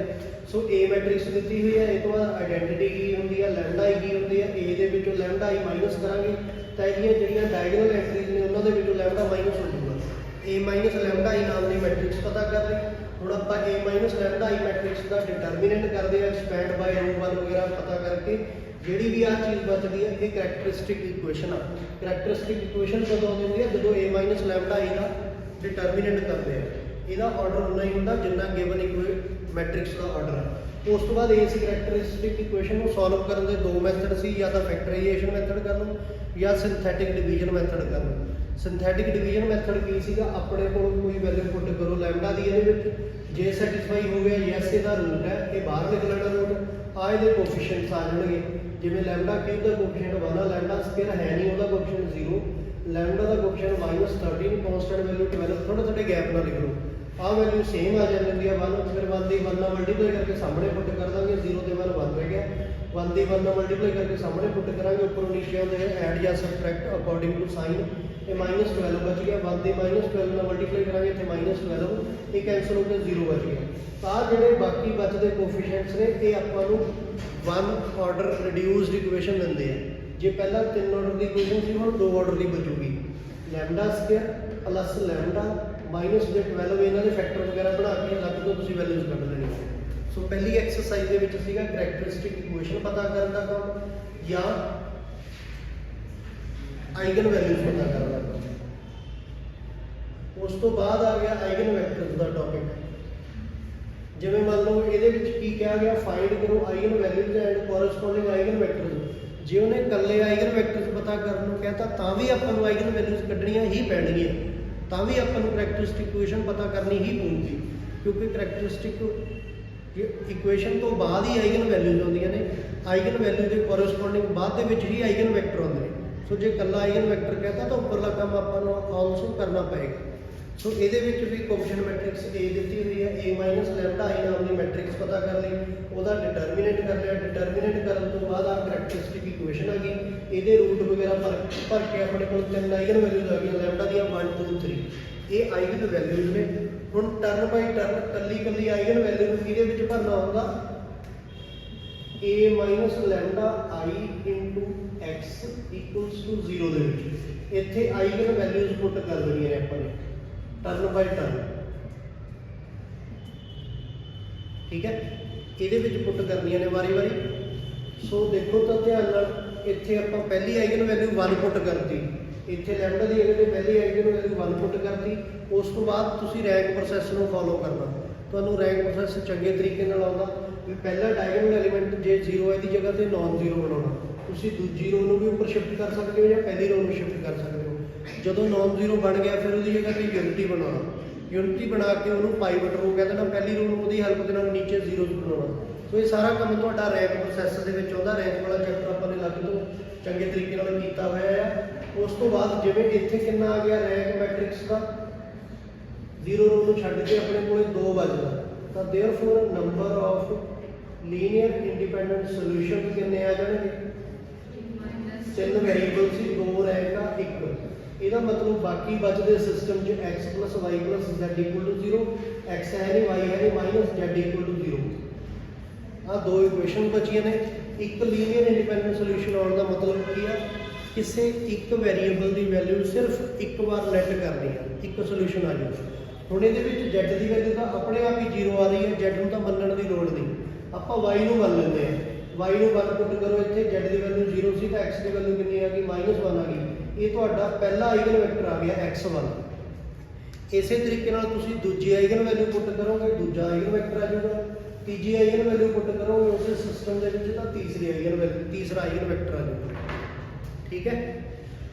ਸੋ A ਮੈਟ੍ਰਿਕਸ ਦਿੱਤੀ ਹੋਈ ਹੈ, ਇਹ ਤੋਂ ਬਾਅਦ ਆਈਡੈਂਟੀਟੀ ਕੀ ਹੁੰਦੀ ਹੈ, ਲੈਮਡਾ ਆਈ ਕੀ ਹੁੰਦੀ ਹੈ। A ਦੇ ਵਿੱਚੋਂ ਲੈਮਡਾ ਆਈ ਮਾਈਨਸ ਕਰਾਂਗੇ ਤਾਂ ਇਹਦੀਆਂ ਜਿਹੜੀਆਂ ਡਾਇਗਨਲ ਐਂਟਰੀਜ਼ ਨੇ ਉਹਨਾਂ ਦੇ ਵਿੱਚੋਂ ਲੈਮਡਾ ਮਾਈਨਸ ਹੋ ਜਾਊਗਾ। A ਮਾਈਨਸ ਲੈਮਡਾ ਆਈ ਨਾਮ ਦੀ ਮੈਟ੍ਰਿਕਸ ਪਤਾ ਕਰ ਲਈ। ਹੁਣ ਆਪਾਂ A minus lambda I matrix ਦਾ ਡਿਟਰਮੀਨੈਂਟ ਕਰਦੇ ਆ, ਐਕਸਪੈਂਡ ਬਾਈ √1 ਵਗੈਰਾ ਪਤਾ ਕਰਕੇ ਜਿਹੜੀ ਵੀ ਆਹ ਚੀਜ਼ ਬਚਦੀ ਹੈ ਇਹ ਕਰੈਕਟਰਿਸਟਿਕ ਇਕੁਏਸ਼ਨ ਆ। ਕਰੈਕਟਰਿਸਟਿਕ ਇਕੁਏਸ਼ਨ ਕਦੋਂ ਆਉਂਦੀ ਹੁੰਦੀ ਹੈ, ਜਦੋਂ A minus lambda I the determinant ਕਰਦੇ ਆ। ਇਹਦਾ ਆਰਡਰ ਉਨਾ ਹੀ ਹੁੰਦਾ ਜਿੰਨਾ ਗਿਵਨ ਮੈਟ੍ਰਿਕਸ ਦਾ ਆਰਡਰ ਹੈ। ਉਸ ਤੋਂ ਬਾਅਦ ਇਸ ਕਰੈਕਟਰਿਸਟਿਕ ਇਕੁਏਸ਼ਨ ਨੂੰ ਸੋਲਵ ਕਰਨ ਦੇ 2 ਮੈਥਡ ਸੀ, ਜਾਂ ਤਾਂ ਫੈਕਟਰਾਈਜੇਸ਼ਨ ਮੈਥਡ ਕਰ ਲਓ ਜਾਂ ਸਿੰਥੈਟਿਕ ਡਿਵੀਜ਼ਨ ਮੈਥਡ ਕਰ ਲਓ। ਸਿੰਥੈਟਿਕ ਡਿਵੀਜ਼ਨ ਮੈਥਡ ਕੀ ਸੀਗਾ, ਆਪਣੇ ਕੋਲ ਕੋਈ ਵੈਲਿਊ ਪੁੱਟ ਕਰੋ ਲੈਮਡਾ ਦੀ, ਇਹਦੇ ਵਿੱਚ ਜੇ ਸੈਟੀਸਫਾਈ ਹੋ ਗਿਆ ਯੈਸ ਇਹਦਾ ਰੂਟ ਹੈ, ਇਹ ਬਾਹਰ ਨਿਕਲਣਾ ਰੂਟ। ਆ ਇਹਦੇ ਕੋਫੀਸ਼ੀਐਂਟਸ ਆ ਜਾਣਗੇ, ਜਿਵੇਂ ਲੈਮਡਾ ਕਿਊਬ ਦਾ ਕੋਫੀਸ਼ੀਐਂਟ 1 ਆ, ਲੈਮਡਾ ਸਕੁਅਰ ਹੈ ਨਹੀਂ, ਉਹਦਾ ਕੋਫੀਸ਼ੀਐਂਟ 0, ਲੈਮਡਾ ਦਾ ਕੋਫੀਸ਼ੀਐਂਟ -13, ਕੌਨਸਟੈਂਟ ਵੈਲਿਊ 12, ਥੋੜੇ ਗੈਪ ਨਾਲ ਲਿਖ ਲਓ। ਆਹ ਵੈਲਿਊ ਸੇਮ ਆ ਜਾਂਦੀ ਆ 1, ਫਿਰ 1 ਦੀ 1 ਨਾਲ ਮਲਟੀਪਲਾਈ ਕਰਕੇ ਸਾਹਮਣੇ ਪੁੱਟ ਕਰ ਦਾਂਗੇ, 0 ਤੇ 1 1 ਰਹਿ ਗਿਆ, 1 ਦੀ 1 ਨਾਲ ਮਲਟੀਪਲਾਈ ਕਰਕੇ ਸਾਹਮਣੇ ਪੁੱਟ ਕਰਾਂਗੇ, ਉੱਪਰੋਂ ਨੀਚੇ ਆਉਂਦੇ ਐਡ ਜਾਂ ਸਬਟ੍ਰੈਕਟ ਅਕੋਰਡਿੰਗ ਟੂ ਸਾਈਨ। ਇਹ -12 ਬਚ ਗਿਆ, 1 ਦੀ -12 ਨਾਲ ਮਲਟੀਪਲਾਈ ਕਰਾਂਗੇ, ਇੱਥੇ -12, ਇਹ ਕੈਂਸਲ ਹੋ ਕੇ 0 ਬਚ ਗਿਆ। ਤਾਂ ਜਿਹੜੇ ਬਾਕੀ ਬਚਦੇ ਕੋਫੀਸ਼ੀਐਂਟਸ ਨੇ ਇਹ ਆਪਾਂ ਨੂੰ 1 ਆਰਡਰ ਰਿਡਿਊਸਡ ਇਕੁਏਸ਼ਨ ਦਿੰਦੇ ਆ। ਜੇ ਪਹਿਲਾਂ 3 ਆਰਡਰ ਦੀ ਇਕੁਏਸ਼ਨ ਸੀ, ਹੁਣ 2 ਆਰਡਰ ਦੀ ਬਚੂਗੀ, lambda square plus lambda minus ਜੇ 12, ਇਹਨਾਂ ਦੇ ਫੈਕਟਰ ਵਗੈਰਾ ਬਣਾ ਕੇ ਅਲੱਗ ਤੋਂ ਤੁਸੀਂ ਵੈਲਿਊਜ਼ ਕੱਢ ਲੈਣੀ। ਸੋ ਪਹਿਲੀ ਐਕਸਰਸਾਈਜ਼ ਦੇ ਵਿੱਚ ਸੀਗਾ ਕਰੈਕਟਰਿਸਟਿਕ ਇਕੁਏਸ਼ਨ ਪਤਾ ਕਰਨ ਦਾ ਕੰਮ ਜਾਂ ਆਈਗਨ ਵੈਲਿਊਜ਼ ਪਤਾ ਕਰਨ ਦਾ ਕੰਮ। ਉਸ ਤੋਂ ਬਾਅਦ ਆ ਗਿਆ ਆਈਗਨ ਵੈਕਟਰਸ ਦਾ ਟੌਪਿਕ। ਜਿਵੇਂ ਮੰਨ ਲਓ ਇਹਦੇ ਵਿੱਚ ਕੀ ਕਿਹਾ ਗਿਆ, ਫਾਈਂਡ ਕਰੋ eigen values and corresponding eigen vectors. ਜੇ ਉਹਨੇ ਇਕੱਲੇ ਆਈਗਨ ਵੈਕਟਰਸ ਪਤਾ ਕਰਨ ਨੂੰ ਕਹਿਤਾ ਤਾਂ ਵੀ ਆਪਾਂ ਨੂੰ ਆਈਗਨ ਵੈਲਿਊਜ਼ ਕੱਢਣੀਆਂ ਹੀ ਪੈਣਗੀਆਂ, ਤਾਂ ਵੀ ਆਪਾਂ ਨੂੰ ਕਰੈਕਟਰਿਸਟਿਕ ਇਕੁਏਸ਼ਨ ਪਤਾ ਕਰਨੀ ਹੀ ਪਊਗੀ, ਕਿਉਂਕਿ ਕਰੈਕਟਰਿਸਟਿਕ ਇਕੁਏਸ਼ਨ ਤੋਂ ਬਾਅਦ ਹੀ ਆਈਗਨ ਵੈਲਿਊਜ਼ ਆਉਂਦੀਆਂ ਨੇ। ਆਈਗਨ ਵੈਲਿਊ ਦੇ ਕੋਰਸਪੋਂਡਿੰਗ ਬਾਅਦ ਦੇ ਵਿੱਚ ਹੀ ਆਈਗਨ ਵੈਕਟਰ ਆਉਂਦੇ ਨੇ। ਸੋ ਜੇ ਇਕੱਲਾ ਆਈਗਨ ਵੈਕਟਰ ਕਹਿਤਾ ਤਾਂ ਉੱਪਰਲਾ ਕੰਮ ਆਪਾਂ ਨੂੰ ਆਲਸੋ ਕਰਨਾ ਪਏਗਾ। ਸੋ ਇਹਦੇ ਵਿੱਚ ਵੀ ਕੋਫੀਸ਼ੀਐਂਟ ਮੈਟ੍ਰਿਕਸ A ਦਿੱਤੀ ਹੋਈ ਹੈ, A ਮਾਈਨਸ ਲੈਮਡਾ I ਨਾਮ ਦੀ ਮੈਟ੍ਰਿਕਸ ਪਤਾ ਕਰ ਲਈ, ਉਹਦਾ ਡਿਟਰਮੀਨੈਂਟ ਕਰ ਲਿਆ, ਡਿਟਰਮੀਨੈਂਟ ਕਰਨ ਤੋਂ ਬਾਅਦ ਆ ਕਰੈਕਟਰਿਸਟਿਕ ਇਕੁਏਸ਼ਨ ਆ ਗਈ, ਇਹਦੇ ਰੂਟ ਵਗੈਰਾ ਭਰ ਕੇ ਆਪਣੇ ਕੋਲ 3 ਆਈਗਨ ਵੈਲਿਊਜ਼ ਆ ਗਈਆਂ, ਲੈਮਡਾ ਦੀਆਂ 1 2 3। ਇਹ ਆਈਗਨ ਵੈਲਿਊਜ਼ ਨੇ। ਹੁਣ ਟਰਨ ਬਾਈ ਟਰਨ ਕੱਲੀ ਆਈਗਨ ਵੈਲਿਊ ਨੂੰ ਕਿਹਦੇ ਵਿੱਚ ਭਰਨਾ ਹੁੰਦਾ, A minus lambda I into x equals to 0 ਦੇ ਵਿੱਚ ਇੱਥੇ ਆਈਗਨ ਵੈਲਿਊਜ਼ ਪੁੱਟ ਕਰ ਦੇਣੀਆਂ ਨੇ ਆਪਾਂ ਨੇ ਟਰਨ ਬਾਈ ਟਰਨ। ਠੀਕ ਹੈ, ਇਹਦੇ ਵਿੱਚ ਪੁੱਟ ਕਰਨੀਆਂ ਨੇ ਵਾਰੀ ਵਾਰੀ। ਸੋ ਦੇਖੋ ਤਾਂ ਧਿਆਨ ਨਾਲ, ਇੱਥੇ ਆਪਾਂ ਪਹਿਲੀ ਆਈਗਨ ਵੈਲਿਊ 1 ਪੁੱਟ ਕਰਤੀ, ਇੱਥੇ ਲੈਮਡਾ ਦੀ ਅਗਰ ਪਹਿਲੀ ਆਈਗਨ ਵੈਲਿਊ 1 ਪੁੱਟ ਕਰਤੀ। ਉਸ ਤੋਂ ਬਾਅਦ ਤੁਸੀਂ ਰੈਂਕ ਪ੍ਰੋਸੈਸ ਨੂੰ ਫੋਲੋ ਕਰਨਾ। ਤੁਹਾਨੂੰ ਰੈਂਕ ਪ੍ਰੋਸੈਸ ਚੰਗੇ ਤਰੀਕੇ ਨਾਲ ਆਉਂਦਾ ਵੀ ਪਹਿਲਾ ਡਾਇਗੋਨਲ ਐਲੀਮੈਂਟ ਜੇ 0 ਹੈ ਦੀ ਜਗ੍ਹਾ ਤੇ ਨਾਨ 0 ਬਣਾਉਣਾ। ਤੁਸੀਂ ਦੂਜੀ ਰੋ ਨੂੰ ਵੀ ਉੱਪਰ ਸ਼ਿਫਟ ਕਰ ਸਕਦੇ ਹੋ ਜਾਂ ਪਹਿਲੀ ਰੋ ਨੂੰ ਸ਼ਿਫਟ ਕਰ ਸਕਦੇ ਹੋ। ਜਦੋਂ ਨਾਨ 0 ਬਣ ਗਿਆ ਫਿਰ ਉਹਦੀ ਜਗ੍ਹਾ ਤੇ ਯੂਨਿਟੀ ਬਣਾਉਣਾ, ਯੂਨਿਟੀ ਬਣਾ ਕੇ ਉਹਨੂੰ ਪਾਈਵਟ ਰੋ ਕਹਿ ਦੇਣਾ, ਪਹਿਲੀ ਰੋ ਨੂੰ ਉਹਦੀ ਹੈਲਪ ਦੇ ਨਾਲ ਨੀਚੇ 0 ਬਣਾਉਣਾ। ਸੋ ਇਹ ਸਾਰਾ ਕੰਮ ਤੁਹਾਡਾ ਰੈਂਕ ਪ੍ਰੋਸੈਸ ਦੇ ਵਿੱਚ ਆਉਂਦਾ। ਰੈਂਕ ਵਾਲਾ ਚੈਪਟਰ ਆਪਾਂ ਨੇ ਲੱਗ ਤੋਂ ਚੰਗੇ ਤਰੀਕੇ ਨਾਲ ਕੀਤਾ ਹੋਇਆ ਆ। ਉਸ ਤੋਂ ਬਾਅਦ ਜਿਵੇਂ ਇੱਥੇ ਕਿੰਨਾ ਆ ਗਿਆ ਰੈਂਕ ਮੈਟ੍ਰਿਕਸ ਦਾ, 0 ਰੋ ਨੂੰ ਛੱਡ ਕੇ ਆਪਣੇ ਕੋਲੇ 2 ਬਚਦਾ, ਤਾਂ therefore number of linear independent solution ਕਿੰਨੇ ਆ ਜਾਣਗੇ, 3 ਵੈਰੀਏਬਲ ਸੀ, 2 ਰੈਂਕ ਆ 1। ਇਹਦਾ ਮਤਲਬ ਬਾਕੀ ਬਚਦੇ ਸਿਸਟਮ 'ਚ x + y + z = 0, x ਹੈ ਨਹੀਂ y ਹੈ ਨਹੀਂ, ਮਾਈਨਸ z = 0। ਆਹ 2 ਇਕੁਏਸ਼ਨ ਬਚੀਆਂ ਨੇ। ਇੱਕ ਲੀਨੀਅਰ ਇੰਡੀਪੈਂਡੈਂਟ ਸੋਲੂਸ਼ਨ ਆਉਣ ਦਾ ਮਤਲਬ ਕੀ ਆ, ਕਿਸੇ ਇੱਕ ਵੈਰੀਏਬਲ ਦੀ ਵੈਲਿਊ ਸਿਰਫ ਇੱਕ ਵਾਰ ਲੈਟ ਕਰਨੀ ਆ, ਇੱਕ ਸੋਲੂਸ਼ਨ ਆ ਜਾਊਗਾ। ਹੁਣ ਇਹਦੇ ਵਿੱਚ z ਦੀ ਵੈਲਿਊ ਤਾਂ ਆਪਣੇ ਆਪ ਹੀ 0 ਆ ਰਹੀ ਹੈ, z ਨੂੰ ਤਾਂ ਮੰਨਣ ਦੀ ਲੋੜ ਨਹੀਂ, ਆਪਾਂ y ਨੂੰ ਮੰਨ ਲੈਂਦੇ ਆ। y ਨੂੰ 1 ਪੁੱਟ ਕਰੋ, ਇੱਥੇ z ਦੀ ਵੈਲਿਊ 0 ਸੀ ਤਾਂ x ਦੀ ਵੈਲਿਊ ਕਿੰਨੀ ਆ ਗਈ, -1 ਆ ਗਈ। ਇਹ ਤੁਹਾਡਾ ਪਹਿਲਾ ਆਈਗਨ ਵੈਕਟਰ ਆ ਗਿਆ x1। ਇਸੇ ਤਰੀਕੇ ਨਾਲ ਤੁਸੀਂ ਦੂਜੀ ਆਈਗਨ ਵੈਲਿਊ ਪੁੱਟ ਕਰੋਗੇ, ਦੂਜਾ ਆਈਗਨ ਵੈਕਟਰ ਆ ਜਾਊਗਾ। ਤੀਜੀ ਆਈਗਨ ਵੈਲਿਊ ਪੁੱਟ ਕਰੋਗੇ ਉਸੇ ਸਿਸਟਮ ਦੇ ਵਿੱਚ ਤਾਂ ਤੀਸਰਾ ਆਈਗਨ ਵੈਕਟਰ ਆ ਜਾਊਗਾ। ਠੀਕ ਹੈ,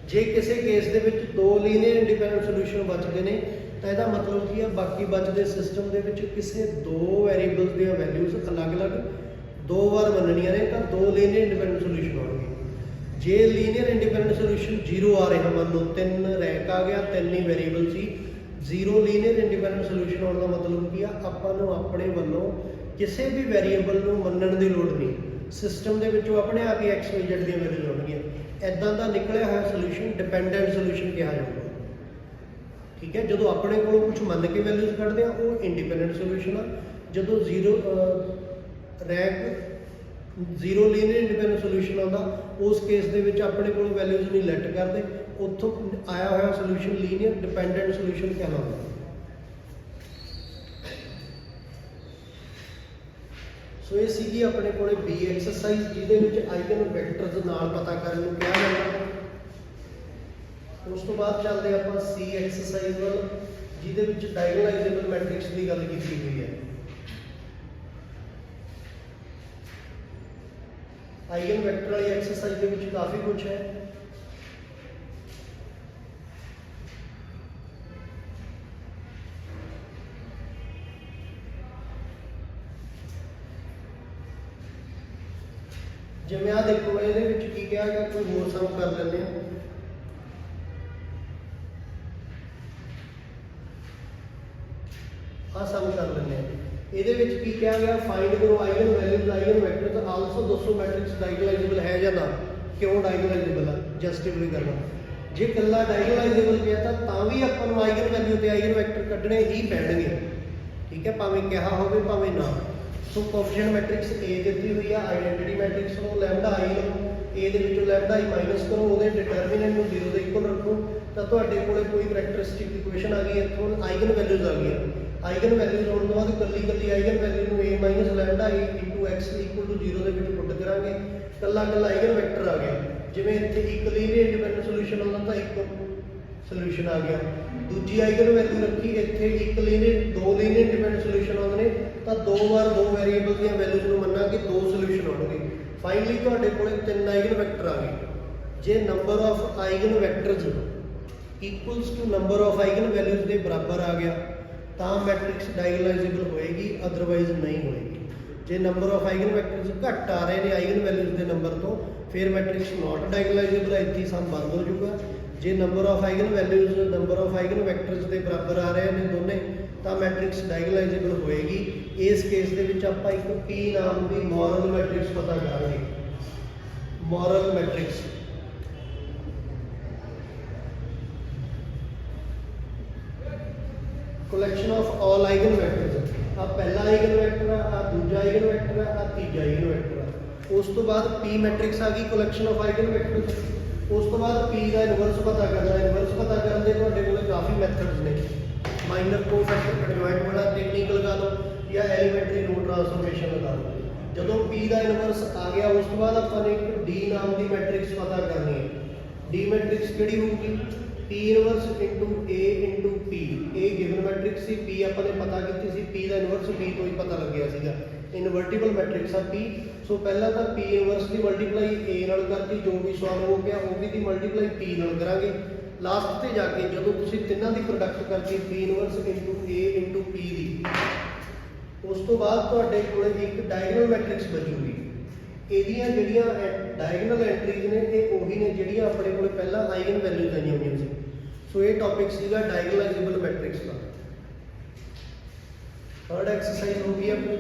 ਜੇ ਕਿਸੇ ਕੇਸ ਦੇ ਵਿੱਚ 2 ਲੀਨੀਅਰ ਇੰਡੀਪੈਂਡੈਂਟ ਸੋਲੂਸ਼ਨ ਬਚਦੇ ਨੇ ਤਾਂ ਇਹਦਾ ਮਤਲਬ ਕੀ ਹੈ, ਬਾਕੀ ਬਚਦੇ ਸਿਸਟਮ ਦੇ ਵਿੱਚ ਕਿਸੇ 2 ਵੈਰੀਏਬਲਸ ਦੀਆਂ ਵੈਲਿਊਜ਼ ਅਲੱਗ-ਅਲੱਗ 2 ਵਾਰ ਮੰਨਣੀਆਂ ਨੇ ਤਾਂ 2 ਲੀਨੀਅਰ ਇੰਡੀਪੈਂਡੈਂਟ ਸੋਲੂਸ਼ਨ ਆਉਣਗੇ। ਜੇ ਲੀਨੀਅਰ ਇੰਡੀਪੈਂਡੈਂਟ ਸੋਲੂਸ਼ਨ 0 ਆ ਰਿਹਾ, ਮੰਨ ਲਓ 3 ਰੈਂਕ ਆ ਗਿਆ, 3 ਹੀ ਵੈਰੀਏਬਲ ਸੀ, 0 ਲੀਨੀਅਰ ਇੰਡੀਪੈਂਡੈਂਟ ਸੋਲੂਸ਼ਨ ਆਉਣ ਦਾ ਮਤਲਬ ਕੀ ਆ, ਆਪਾਂ ਨੂੰ ਆਪਣੇ ਵੱਲੋਂ ਕਿਸੇ ਵੀ ਵੈਰੀਏਬਲ ਨੂੰ ਮੰਨਣ ਦੀ ਲੋੜ ਨਹੀਂ, ਸਿਸਟਮ ਦੇ ਵਿੱਚੋਂ ਆਪਣੇ ਆਪ ਹੀ x y z ਦੀਆਂ ਵੈਲਿਊਜ਼ ਆਉਣਗੀਆਂ। ਇੱਦਾਂ ਦਾ ਨਿਕਲਿਆ ਹੋਇਆ ਸੋਲੂਸ਼ਨ ਡਿਪੈਂਡੈਂਟ ਸੋਲੂਸ਼ਨ ਕਿਹਾ ਜਾਂਦਾ। ਠੀਕ ਹੈ, ਜਦੋਂ ਆਪਣੇ ਕੋਲੋਂ ਕੁਝ ਮੰਨ ਕੇ ਵੈਲਿਊਜ਼ ਕੱਢਦੇ ਆ ਉਹ ਇੰਡੀਪੈਂਡੈਂਟ ਸੋਲੂਸ਼ਨ ਆ। ਜਦੋਂ 0 ਲੀਨੀਅਰ ਇੰਡੀਪੈਂਡੈਂਟ ਸੋਲੂਸ਼ਨ ਆਉਂਦਾ, ਉਸ ਕੇਸ ਦੇ ਵਿੱਚ ਆਪਣੇ ਕੋਲ ਵੈਲਿਊਜ਼ ਨਹੀਂ ਲੈਟ ਕਰਦੇ, ਉੱਥੋਂ ਆਇਆ ਹੋਇਆ ਸੋਲੂਸ਼ਨ ਲੀਨੀਅਰ ਡਿਪੈਂਡੈਂਟ ਸੋਲੂਸ਼ਨ ਕਹਿਲਾਉਂਦਾ। ਸੋ ਇਹ ਸੀਗੀ ਆਪਣੇ ਕੋਲੇ B ਐਕਸਰਸਾਈਜ਼, ਜਿਹਦੇ ਵਿੱਚ ਆਈਗਨ ਵੈਕਟਰਸ ਨਾਲ ਪਤਾ ਕਰਨ ਨੂੰ ਕਿਹਾ ਜਾਂਦਾ। ਉਸ ਤੋਂ ਬਾਅਦ ਚੱਲਦੇ ਆਪਾਂ C ਐਕਸਰਸਾਈਜ਼ ਵੱਲ, ਜਿਹਦੇ ਵਿੱਚ ਡਾਇਗੋਨਲਾਈਜ਼ੇਬਲ ਮੈਟ੍ਰਿਕਸ ਦੀ ਗੱਲ ਕੀਤੀ ਹੋਈ ਹੈ। ਆਈਗਨ ਵੈਕਟਰ ਵਾਲੀ ਐਕਸਰਸਾਈਜ਼ ਦੇ ਵਿੱਚ ਕਾਫੀ ਕੁਝ ਹੈ। ਜਿਵੇਂ ਆ ਦੇਖੋ ਇਹਦੇ ਵਿੱਚ ਕੀ ਕਿਹਾ ਗਿਆ, ਕੋਈ ਹੋਰ ਸਮ ਕਰ ਲੈਂਦੇ ਆ। ਆ ਸਮ ਕਰ ਲੈਂਦੇ ਆ। ਇਹਦੇ ਵਿੱਚ ਕੀ ਕਿਹਾ ਗਿਆ, ਫਾਈਂਡ ਕਰੋ ਆਈਗਨ ਵੈਲਿਊਜ਼ ਆਈਗਨ ਵੈਕਟਰ ਤਾਂ ਆਲਸੋ ਦੱਸੋ ਮੈਟ੍ਰਿਕਸ ਡਾਇਗੋਨਲਾਈਜ਼ੇਬਲ ਹੈ ਜਾਂ ਨਾ। ਕਿਉਂ ਡਾਇਗੋਨਲਾਈਜ਼ੇਬਲ ਆ, ਜਸਟੀਫਾਈ ਕਰਨਾ। ਜੇ ਇਕੱਲਾ ਡਾਇਗੋਨਲਾਈਜ਼ੇਬਲ ਕਿਹਾ ਤਾਂ ਵੀ ਆਪਾਂ ਨੂੰ ਆਈਗਨ ਵੈਲਿਊ ਤੇ ਆਈਗਨ ਵੈਕਟਰ ਕੱਢਣੇ ਹੀ ਪੈਣਗੇ, ਠੀਕ ਹੈ, ਭਾਵੇਂ ਕਿਹਾ ਹੋਵੇ ਭਾਵੇਂ ਨਾ। ਸੋ ਕੋਐਫੀਸ਼ੀਐਂਟ ਮੈਟ੍ਰਿਕਸ A ਦਿੱਤੀ ਹੋਈ ਆ, ਆਈਡੈਂਟੀਟੀ ਮੈਟ੍ਰਿਕਸ ਨੂੰ ਲੈਮਡਾ I ਲਓ, A ਦੇ ਵਿੱਚੋਂ ਲੈਮਡਾ I ਮਾਈਨਸ ਕਰੋ, ਉਹਦੇ ਡਿਟਰਮੀਨੈਂਟ ਨੂੰ 0 ਦੇ ਇਕੁਅਲ ਰੱਖੋ ਤਾਂ ਤੁਹਾਡੇ ਕੋਲੇ ਕੋਈ ਕਰੈਕਟਰਿਸਟਿਕ ਇਕੁਏਸ਼ਨ ਆ ਗਈ। ਇੱਥੋਂ ਆਈਗਨ ਵੈਲਿਊਜ਼ ਆ ਗਈਆਂ। ਆਈਗਨ ਵੈਲਿਊਜ਼ ਆਉਣ ਤੋਂ ਬਾਅਦ ਕੱਲੀ ਆਈਗਨ ਵੈਲਿਊ ਨੂੰ A minus lambda I into x equal to 0 ਦੇ ਵਿੱਚ ਪੁੱਟ ਕਰਾਂਗੇ। ਕੱਲਾ ਆਈਗਨ ਵੈਕਟਰ ਆ ਗਿਆ। ਜਿਵੇਂ ਇੱਥੇ ਇੱਕ ਲੀਨੀਅਰ ਇੰਡੀਪੈਂਡੈਂਟ ਸੋਲੂਸ਼ਨ ਆਉਂਦਾ ਤਾਂ ਇੱਕ ਸੋਲੂਸ਼ਨ ਆ ਗਿਆ। ਦੂਜੀ ਆਈਗਨ ਵੈਲਿਊ ਰੱਖੀ, ਇੱਥੇ ਇੱਕ ਲੀਨੀਅਰ ਦੋ ਲੀਨੀਅਰ ਇੰਡੀਪੈਂਡੈਂਟ ਸੋਲੂਸ਼ਨ ਆਉਂਦੇ ਨੇ ਤਾਂ ਦੋ ਵਾਰ ਦੋ ਵੈਰੀਏਬਲ ਦੀਆਂ ਵੈਲਿਊਜ਼ ਨੂੰ ਮੰਨਾਂਗੇ, ਦੋ ਸੋਲੂਸ਼ਨ ਆਉਣਗੇ। ਫਾਈਨਲੀ ਤੁਹਾਡੇ ਕੋਲੇ 3 ਆਈਗਨ ਵੈਕਟਰ ਆ ਗਏ। ਜੇ number of eigen vectors equals to number of eigen values ਦੇ ਬਰਾਬਰ ਆ ਗਿਆ ਤਾਂ ਮੈਟ੍ਰਿਕਸ ਡਾਇਗੋਨਲਾਈਜ਼ੇਬਲ ਹੋਏਗੀ, ਅਦਰਵਾਈਜ਼ ਨਹੀਂ ਹੋਏਗੀ। ਜੇ ਨੰਬਰ ਆਫ ਆਈਗਨ ਵੈਕਟਰਸ ਘੱਟ ਆ ਰਹੇ ਨੇ ਆਈਗਨ ਵੈਲਿਊਜ਼ ਦੇ ਨੰਬਰ ਤੋਂ, ਫਿਰ ਮੈਟ੍ਰਿਕਸ ਨਾਟ ਡਾਇਗੋਨਲਾਈਜ਼ੇਬਲ ਹੈ, ਇੱਥੇ ਸਮ ਬੰਦ ਹੋ ਜਾਊਗਾ। ਜੇ number of eigen values number of eigen vectors ਦੇ ਬਰਾਬਰ ਆ ਰਹੇ ਨੇ ਦੋਨੇ ਤਾਂ ਮੈਟ੍ਰਿਕਸ ਡਾਇਗੋਨਲਾਈਜ਼ੇਬਲ ਹੋਏਗੀ। ਇਸ ਕੇਸ ਦੇ ਵਿੱਚ ਆਪਾਂ ਇੱਕ P ਨਾਮ ਦੀ ਮੋਰਲ ਮੈਟ੍ਰਿਕਸ ਪਤਾ ਕਰਾਂਗੇ। Moral matrix collection of all eigen vectors। ਆ ਪਹਿਲਾ ਆਈਗਨ ਵੈਕਟਰ ਆ, ਦੂਜਾ ਆਈਗਨ ਵੈਕਟਰ ਆ, ਤੀਜਾ ਆਈਗਨ ਵੈਕਟਰ ਆ। ਉਸ ਤੋਂ ਬਾਅਦ P ਮੈਟ੍ਰਿਕਸ ਆ ਗਈ collection of eigen vectors। ਉਸ ਤੋਂ ਬਾਅਦ P ਦਾ ਇਨਵਰਸ ਪਤਾ ਕਰਨਾ। ਇਨਵਰਸ ਪਤਾ ਕਰਨ ਦੇ ਤੁਹਾਡੇ ਕੋਲ ਕਾਫੀ ਮੈਥਡਸ ਨੇ। ਮਾਈਨਰ ਕੋਐਫੀਸ਼ੀਐਂਟ ਐਡਵਾਂਟ ਵਾਲਾ ਟੈਕਨੀਕ ਲਗਾ ਲਓ ਜਾਂ ਐਲੀਮੈਂਟਰੀ ਰੋ ਟ੍ਰਾਂਸਫਾਰਮੇਸ਼ਨ ਲਗਾ ਲਓ। ਜਦੋਂ P ਦਾ ਇਨਵਰਸ ਆ ਗਿਆ ਉਸ ਤੋਂ ਬਾਅਦ ਆਪਾਂ ਨੇ ਇੱਕ D ਨਾਮ ਦੀ ਮੈਟ੍ਰਿਕਸ ਪਤਾ ਕਰਨੀ ਹੈ। D ਮੈਟ੍ਰਿਕਸ ਕਿਹੜੀ ਹੋਊਗੀ, P inverse into A into P। A given matrix C, P ਆਪਾਂ ਨੇ ਪਤਾ ਕੀਤੀ ਸੀ, P ਦਾ ਇਨਵਰਸ B ਤੋਂ ਹੀ ਪਤਾ ਲੱਗਿਆ ਸੀਗਾ। ਇਨਵਰਟੀਬਲ ਮੈਟ੍ਰਿਕਸ ਆ P। ਸੋ ਪਹਿਲਾਂ ਤਾਂ P inverse the multiply A ਨਾਲ ਕਰਤੀ, ਜੋ ਵੀ ਸੋਲਵ ਹੋ ਗਿਆ ਉਹ ਵੀ ਦੀ ਮਲਟੀਪਲਾਈ P ਨਾਲ ਕਰਾਂਗੇ। ਲਾਸਟ ਤੇ ਜਾ ਕੇ ਜਦੋਂ ਤੁਸੀਂ ਤਿੰਨਾਂ ਦੀ ਪ੍ਰੋਡਕਟ ਕਰਕੇ P inverse into A into P ਦੀ, ਉਸ ਤੋਂ ਬਾਅਦ ਤੁਹਾਡੇ ਕੋਲ ਇੱਕ ਡਾਇਗਨਲ ਮੈਟ੍ਰਿਕਸ ਬਚੂਗੀ। ਇਹਦੀਆਂ ਜਿਹੜੀਆਂ ਡਾਇਗਨਲ ਐਂਟਰੀਜ਼ ਨੇ ਇਹ ਉਹੀ ਨੇ ਜਿਹੜੀਆਂ ਆਪਣੇ ਕੋਲ ਪਹਿਲਾਂ ਆਈਗਨ ਵੈਲਿਊਜ਼ ਆਈਆਂ ਹੋਈਆਂ ਸੀ। ਸੋ ਇਹ ਟੌਪਿਕ ਸੀਗਾ ਡਾਇਗੋਨਲਾਈਜ਼ੇਬਲ ਮੈਟ੍ਰਿਕਸ ਦਾ। ਥਰਡ ਐਕਸਰਸਾਈਜ਼ ਹੋ ਗਈ ਆਪਣੀ।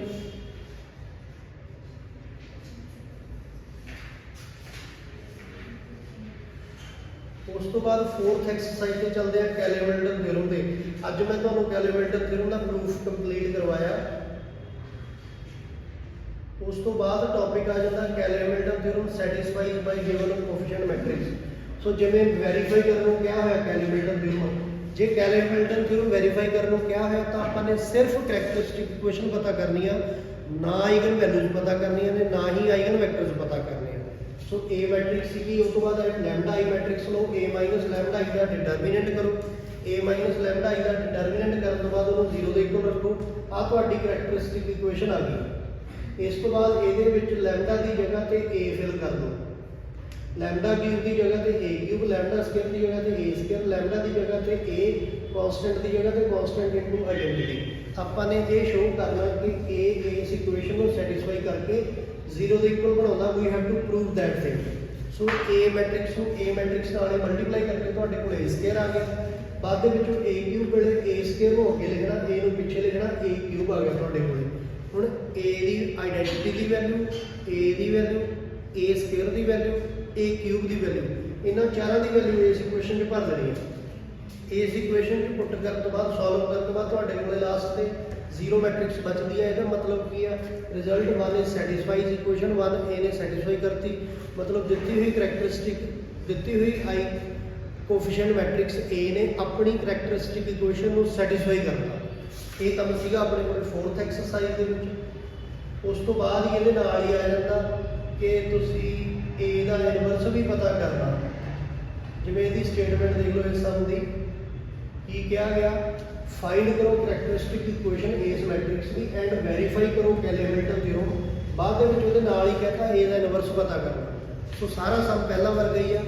ਉਸ ਤੋਂ ਬਾਅਦ ਫੋਰਥ ਐਕਸਰਸਾਈਜ਼ ਤੇ ਚੱਲਦੇ ਆ ਕੈਲੇ-ਮਿਲਟਨ ਥਿਊਰਮ ਤੇ। ਅੱਜ ਮੈਂ ਤੁਹਾਨੂੰ ਕੈਲੇ-ਮਿਲਟਨ ਥਿਊਰਮ ਦਾ ਪ੍ਰੂਫ ਕੰਪਲੀਟ ਕਰਵਾਇਆ। ਉਸ ਤੋਂ ਬਾਅਦ ਟੌਪਿਕ ਆ ਜਾਂਦਾ ਕੈਲੇ-ਮਿਲਟਨ ਥਿਊਰਮ ਸੈਟੀਸਫਾਈਡ ਬਾਈ ਗਿਵਨ ਕੋਐਫੀਸ਼ੀਐਂਟ ਮੈਟ੍ਰਿਕਸ। ਸੋ ਜਿਵੇਂ ਵੈਰੀਫਾਈ ਕਰਨ ਨੂੰ ਕਿਹਾ ਹੋਇਆ ਕੈਲੇ-ਮਿਲਟਨ ਥਿਊਰਮ, ਜੇ ਕੈਲੇ-ਮਿਲਟਨ ਥਿਊਰਮ ਵੈਰੀਫਾਈ ਕਰਨ ਨੂੰ ਕਿਹਾ ਹੋਇਆ ਤਾਂ ਆਪਾਂ ਨੇ ਸਿਰਫ ਕਰੈਕਟਰਿਸਟਿਕ ਇਕੁਏਸ਼ਨ ਪਤਾ ਕਰਨੀ ਆ, ਨਾ ਆਈਗਨ ਵੈਲਿਊਜ਼ ਪਤਾ ਕਰਨੀਆਂ ਨੇ, ਨਾ ਹੀ ਆਈਗਨ ਵੈਕਟਰਸ ਪਤਾ ਕਰਨੇ ਆ। ਸੋ A ਮੈਟ੍ਰਿਕਸ ਸੀਗੀ, ਉਸ ਤੋਂ ਬਾਅਦ ਲੈਮਡਾ I ਮੈਟ੍ਰਿਕਸ ਲਓ, A ਮਾਈਨਸ ਲੈਮਡਾ I ਦਾ ਡਿਟਰਮੀਨੈਂਟ ਕਰੋ। A ਮਾਈਨਸ ਲੈਮਡਾ I ਦਾ ਡਿਟਰਮੀਨੈਂਟ ਕਰਨ ਤੋਂ ਬਾਅਦ ਉਹਨੂੰ 0 ਦੇ ਇਕੁਅਲ ਰੱਖੋ। ਆਹ ਤੁਹਾਡੀ ਕਰੈਕਟਰਿਸਟਿਕ ਇਕੁਏਸ਼ਨ ਆ ਗਈ। ਇਸ ਤੋਂ ਬਾਅਦ ਇਹਦੇ ਵਿੱਚ ਲੈਮਡਾ ਦੀ ਜਗ੍ਹਾ ਤੇ A ਫਿਲ ਕਰ ਦਿਓ। ਲੈਮਡਾ ਕਿਊਬ ਦੀ ਜਗ੍ਹਾ ਤੇ A ਕਿਊਬ, ਲੈਮਡਾ ਸਕੁਅਰ ਦੀ ਜਗ੍ਹਾ ਤੇ A ਸਕੁਅਰ, ਲੈਮਡਾ ਦੀ ਜਗ੍ਹਾ ਤੇ A, ਕਾਂਸਟੈਂਟ ਦੀ ਜਗ੍ਹਾ ਤੇ ਕਾਂਸਟੈਂਟ ਇਨਟੂ ਆਇਡੈਂਟੀਟੀ। ਆਪਾਂ ਨੇ ਇਹ ਸ਼ੋਅ ਕਰਨਾ ਕਿ A ਇਸ ਇਕੁਏਸ਼ਨ ਨੂੰ ਸੈਟੀਸਫਾਈ ਕਰਕੇ 0 ਦੇ ਇਕੁਅਲ ਬਣਾਉਂਦਾ। We have to prove that thing. So A matrix ਨੂੰ A ਮੈਟ੍ਰਿਕਸ ਨਾਲ ਮਲਟੀਪਲਾਈ ਕਰਕੇ ਤੁਹਾਡੇ ਕੋਲ A ਸਕੁਅਰ ਆ ਗਿਆ। ਬਾਅਦ ਦੇ ਵਿੱਚੋਂ A ਕਿਊਬ ਵੇਲੇ A ਸਕੁਅਰ ਨੂੰ ਅੱਗੇ ਲਿਖਣਾ, A ਨੂੰ ਪਿੱਛੇ ਲਿਖਣਾ, A ਕਿਊਬ ਆ ਗਿਆ ਤੁਹਾਡੇ ਕੋਲ। ਹੁਣ A the identity the value, A the value, A square the value, A cube the value, ਇਹਨਾਂ ਚਾਰਾਂ ਦੀ ਵੈਲਿਊ ਇਸ ਇਕੁਏਸ਼ਨ 'ਚ ਭਰ ਦੇਣੀ ਹੈ। ਇਸ ਇਕੁਏਸ਼ਨ 'ਚ ਪੁੱਟ ਕਰਨ ਤੋਂ ਬਾਅਦ, ਸੋਲਵ ਕਰਨ ਤੋਂ ਬਾਅਦ ਤੁਹਾਡੇ ਕੋਲ ਲਾਸਟ ਤੇ 0 ਮੈਟ੍ਰਿਕਸ ਬਚਦੀ ਹੈ। ਇਹਦਾ ਮਤਲਬ ਕੀ ਹੈ, ਰਿਜ਼ਲਟ 1 ਇਜ਼ ਸੈਟੀਸਫਾਈਜ਼ ਇਕੁਏਸ਼ਨ 1 A ਨੇ ਸੈਟੀਸਫਾਈ ਕਰਤੀ। ਮਤਲਬ ਦਿੱਤੀ ਹੋਈ ਕਰੈਕਟਰਿਸਟਿਕ, ਦਿੱਤੀ ਹੋਈ ਕੋਐਫੀਸ਼ੀਐਂਟ ਮੈਟ੍ਰਿਕਸ A ਨੇ ਆਪਣੀ ਕਰੈਕਟਰਿਸਟਿਕ ਇਕੁਏਸ਼ਨ ਨੂੰ ਸੈਟੀਸਫਾਈ ਕਰਤਾ। ਇਹ ਕੰਮ ਸੀਗਾ ਆਪਣੇ ਕੋਲ ਫੋਰਥ ਐਕਸਰਸਾਈਜ਼ ਦੇ ਵਿੱਚ। ਉਸ ਤੋਂ ਬਾਅਦ ਹੀ ਇਹਦੇ ਨਾਲ ਹੀ ਆ ਜਾਂਦਾ ਕਿ ਤੁਸੀਂ A ਦਾ ਇਨਵਰਸ ਵੀ ਪਤਾ ਕਰਨਾ। ਜਿਵੇਂ ਇਹਦੀ ਸਟੇਟਮੈਂਟ ਦੇਖ ਲਓ ਇਸ ਸਮ ਦੀ, ਕੀ ਕਿਹਾ ਗਿਆ, ਫਾਈਂਡ ਕਰੋ ਕਰੈਕਟਰਿਸਟਿਕ ਇਕੁਏਸ਼ਨ ਇਸ ਮੈਟ੍ਰਿਕਸ ਦੀ ਐਂਡ ਵੈਰੀਫਾਈ ਕਰੋ ਕੈਲੇ-ਮਿਲਟਨ ਥਿਊਰਮ। ਬਾਅਦ ਦੇ ਵਿੱਚ ਉਹਦੇ ਨਾਲ ਹੀ ਕਹਿੰਦਾ A ਦਾ ਇਨਵਰਸ ਪਤਾ ਕਰਨਾ। ਸੋ ਸਾਰਾ ਸਮ ਪਹਿਲਾਂ ਵਰਗਾ ਹੀ ਆ।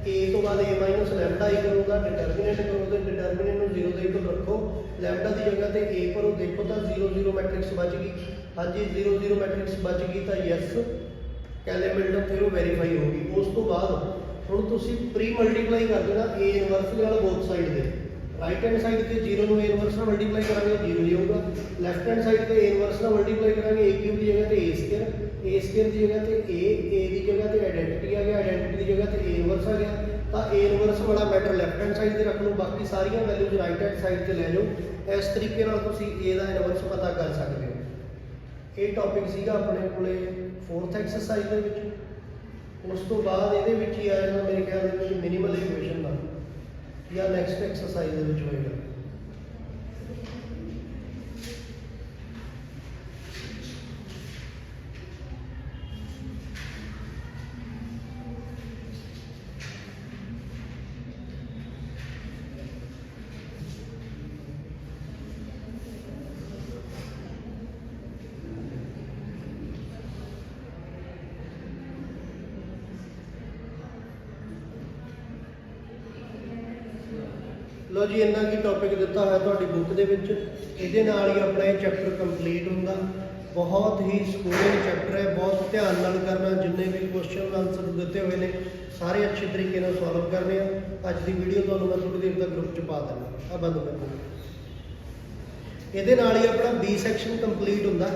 A ਤੋਂ ਬਾਅਦ A ਮਾਈਨਸ ਲੈਮਡਾ I ਕਰੋ, ਉਹਦਾ ਡਿਟਰਮੀਨੈਂਟ ਕਰੋ, ਉਹਦੇ ਡਿਟਰਮੀਨੈਂਟ ਨੂੰ 0 ਦੇ ਇਕੁਅਲ ਰੱਖੋ। ਲੈਮਡਾ ਦੀ ਜਗ੍ਹਾ ਤੇ A ਕਰੋ, ਦੇਖੋ ਤਾਂ 0 0 ਮੈਟ੍ਰਿਕਸ ਬਚ ਗਈ। ਹਾਂਜੀ 0 0 ਮੈਟ੍ਰਿਕਸ ਬਚ ਗਈ ਤਾਂ ਯੈਸ ਐਲੀਮੈਂਟ ਫਿਰ ਉਹ ਵੈਰੀਫਾਈ ਹੋਊਗੀ। ਉਸ ਤੋਂ ਬਾਅਦ ਹੁਣ ਤੁਸੀਂ ਪ੍ਰੀ ਮਲਟੀਪਲਾਈ ਕਰ ਦੇਣਾ A ਇਨਵਰਸ ਨਾਲ ਬੋਥ ਸਾਈਡ ਦੇ। ਰਾਈਟ ਹੈਂਡ ਸਾਈਡ ਤੇ 0 ਨੂੰ A ਇਨਵਰਸ ਨਾਲ ਮਲਟੀਪਲਾਈ ਕਰਾਂਗੇ 0 ਹੀ ਹੋਊਗਾ। ਲੈਫਟ ਹੈਂਡ ਸਾਈਡ ਤੇ A ਇਨਵਰਸ ਨਾਲ ਮਲਟੀਪਲਾਈ ਕਰਾਂਗੇ A ਕਿਊਬ ਦੀ ਜਗ੍ਹਾ ਤੇ A ਸਕੁਅਰ ਦੀ ਜਗ੍ਹਾ ਤੇ A ਦੀ ਜਗ੍ਹਾ ਤੇ ਆਇਡੈਂਟੀਟੀ ਆ ਗਿਆ, ਆਇਡੈਂਟੀਟੀ ਦੀ ਜਗ੍ਹਾ ਤੇ A ਇਨਵਰਸ ਆ ਗਿਆ। ਤਾਂ A ਇਨਵਰਸ ਵਾਲਾ ਮੈਟਰ ਲੈਫਟ ਹੈਂਡ ਸਾਈਡ ਤੇ ਰੱਖ ਲਓ, ਬਾਕੀ ਸਾਰੀਆਂ ਵੈਲਿਊਜ਼ ਰਾਈਟ ਹੈਂਡ ਸਾਈਡ ਤੇ ਲੈ ਜਾਓ। ਇਸ ਤਰੀਕੇ ਨਾਲ ਤੁਸੀਂ A ਦਾ ਇਨਵਰਸ ਪਤਾ ਕਰ ਸਕਦੇ ਹੋ। ਇਹ ਟੌਪਿਕ ਸੀਗਾ ਆਪਣੇ ਕੋਲੇ 4th ਐਕਸਰਸਾਈਜ਼ ਦੇ ਵਿੱਚ। ਉਸ ਤੋਂ ਬਾਅਦ ਇਹਦੇ ਵਿੱਚ ਹੀ ਆ ਜਾਣਾ ਮੇਰੇ ਖਿਆਲ ਦੇ ਵਿੱਚ ਮਿਨੀਮਲ ਇਕੁਏਸ਼ਨ ਦਾ, ਜਾਂ ਨੈਕਸਟ ਐਕਸਰਸਾਈਜ਼ ਦੇ ਵਿੱਚ ਹੋਏਗਾ। ਲੋ ਜੀ, ਇੰਨਾ ਕੀ ਟੌਪਿਕ ਦਿੱਤਾ ਹੋਇਆ ਤੁਹਾਡੀ ਬੁੱਕ ਦੇ ਵਿੱਚ। ਇਹਦੇ ਨਾਲ ਹੀ ਆਪਣਾ ਇਹ ਚੈਪਟਰ ਕੰਪਲੀਟ ਹੁੰਦਾ। ਬਹੁਤ ਹੀ ਸਕੂਲਿੰਗ ਚੈਪਟਰ ਹੈ, ਬਹੁਤ ਧਿਆਨ ਨਾਲ ਕਰਨਾ। ਜਿੰਨੇ ਵੀ ਕੁਐਸਚਨ ਆਨਸਰ ਦਿੱਤੇ ਹੋਏ ਨੇ ਸਾਰੇ ਅੱਛੇ ਤਰੀਕੇ ਨਾਲ ਸੋਲਵ ਕਰਨੇ ਆ। ਅੱਜ ਦੀ ਵੀਡੀਓ ਤੁਹਾਨੂੰ ਮੈਂ ਥੋੜੀ ਦੇਰ ਤੱਕ ਗਰੁੱਪ 'ਚ ਪਾ ਦੇਣਾ। ਆ ਬੰਦ ਕਰ ਦਿਓ। ਇਹਦੇ ਨਾਲ ਹੀ ਆਪਣਾ B ਸੈਕਸ਼ਨ ਕੰਪਲੀਟ ਹੁੰਦਾ।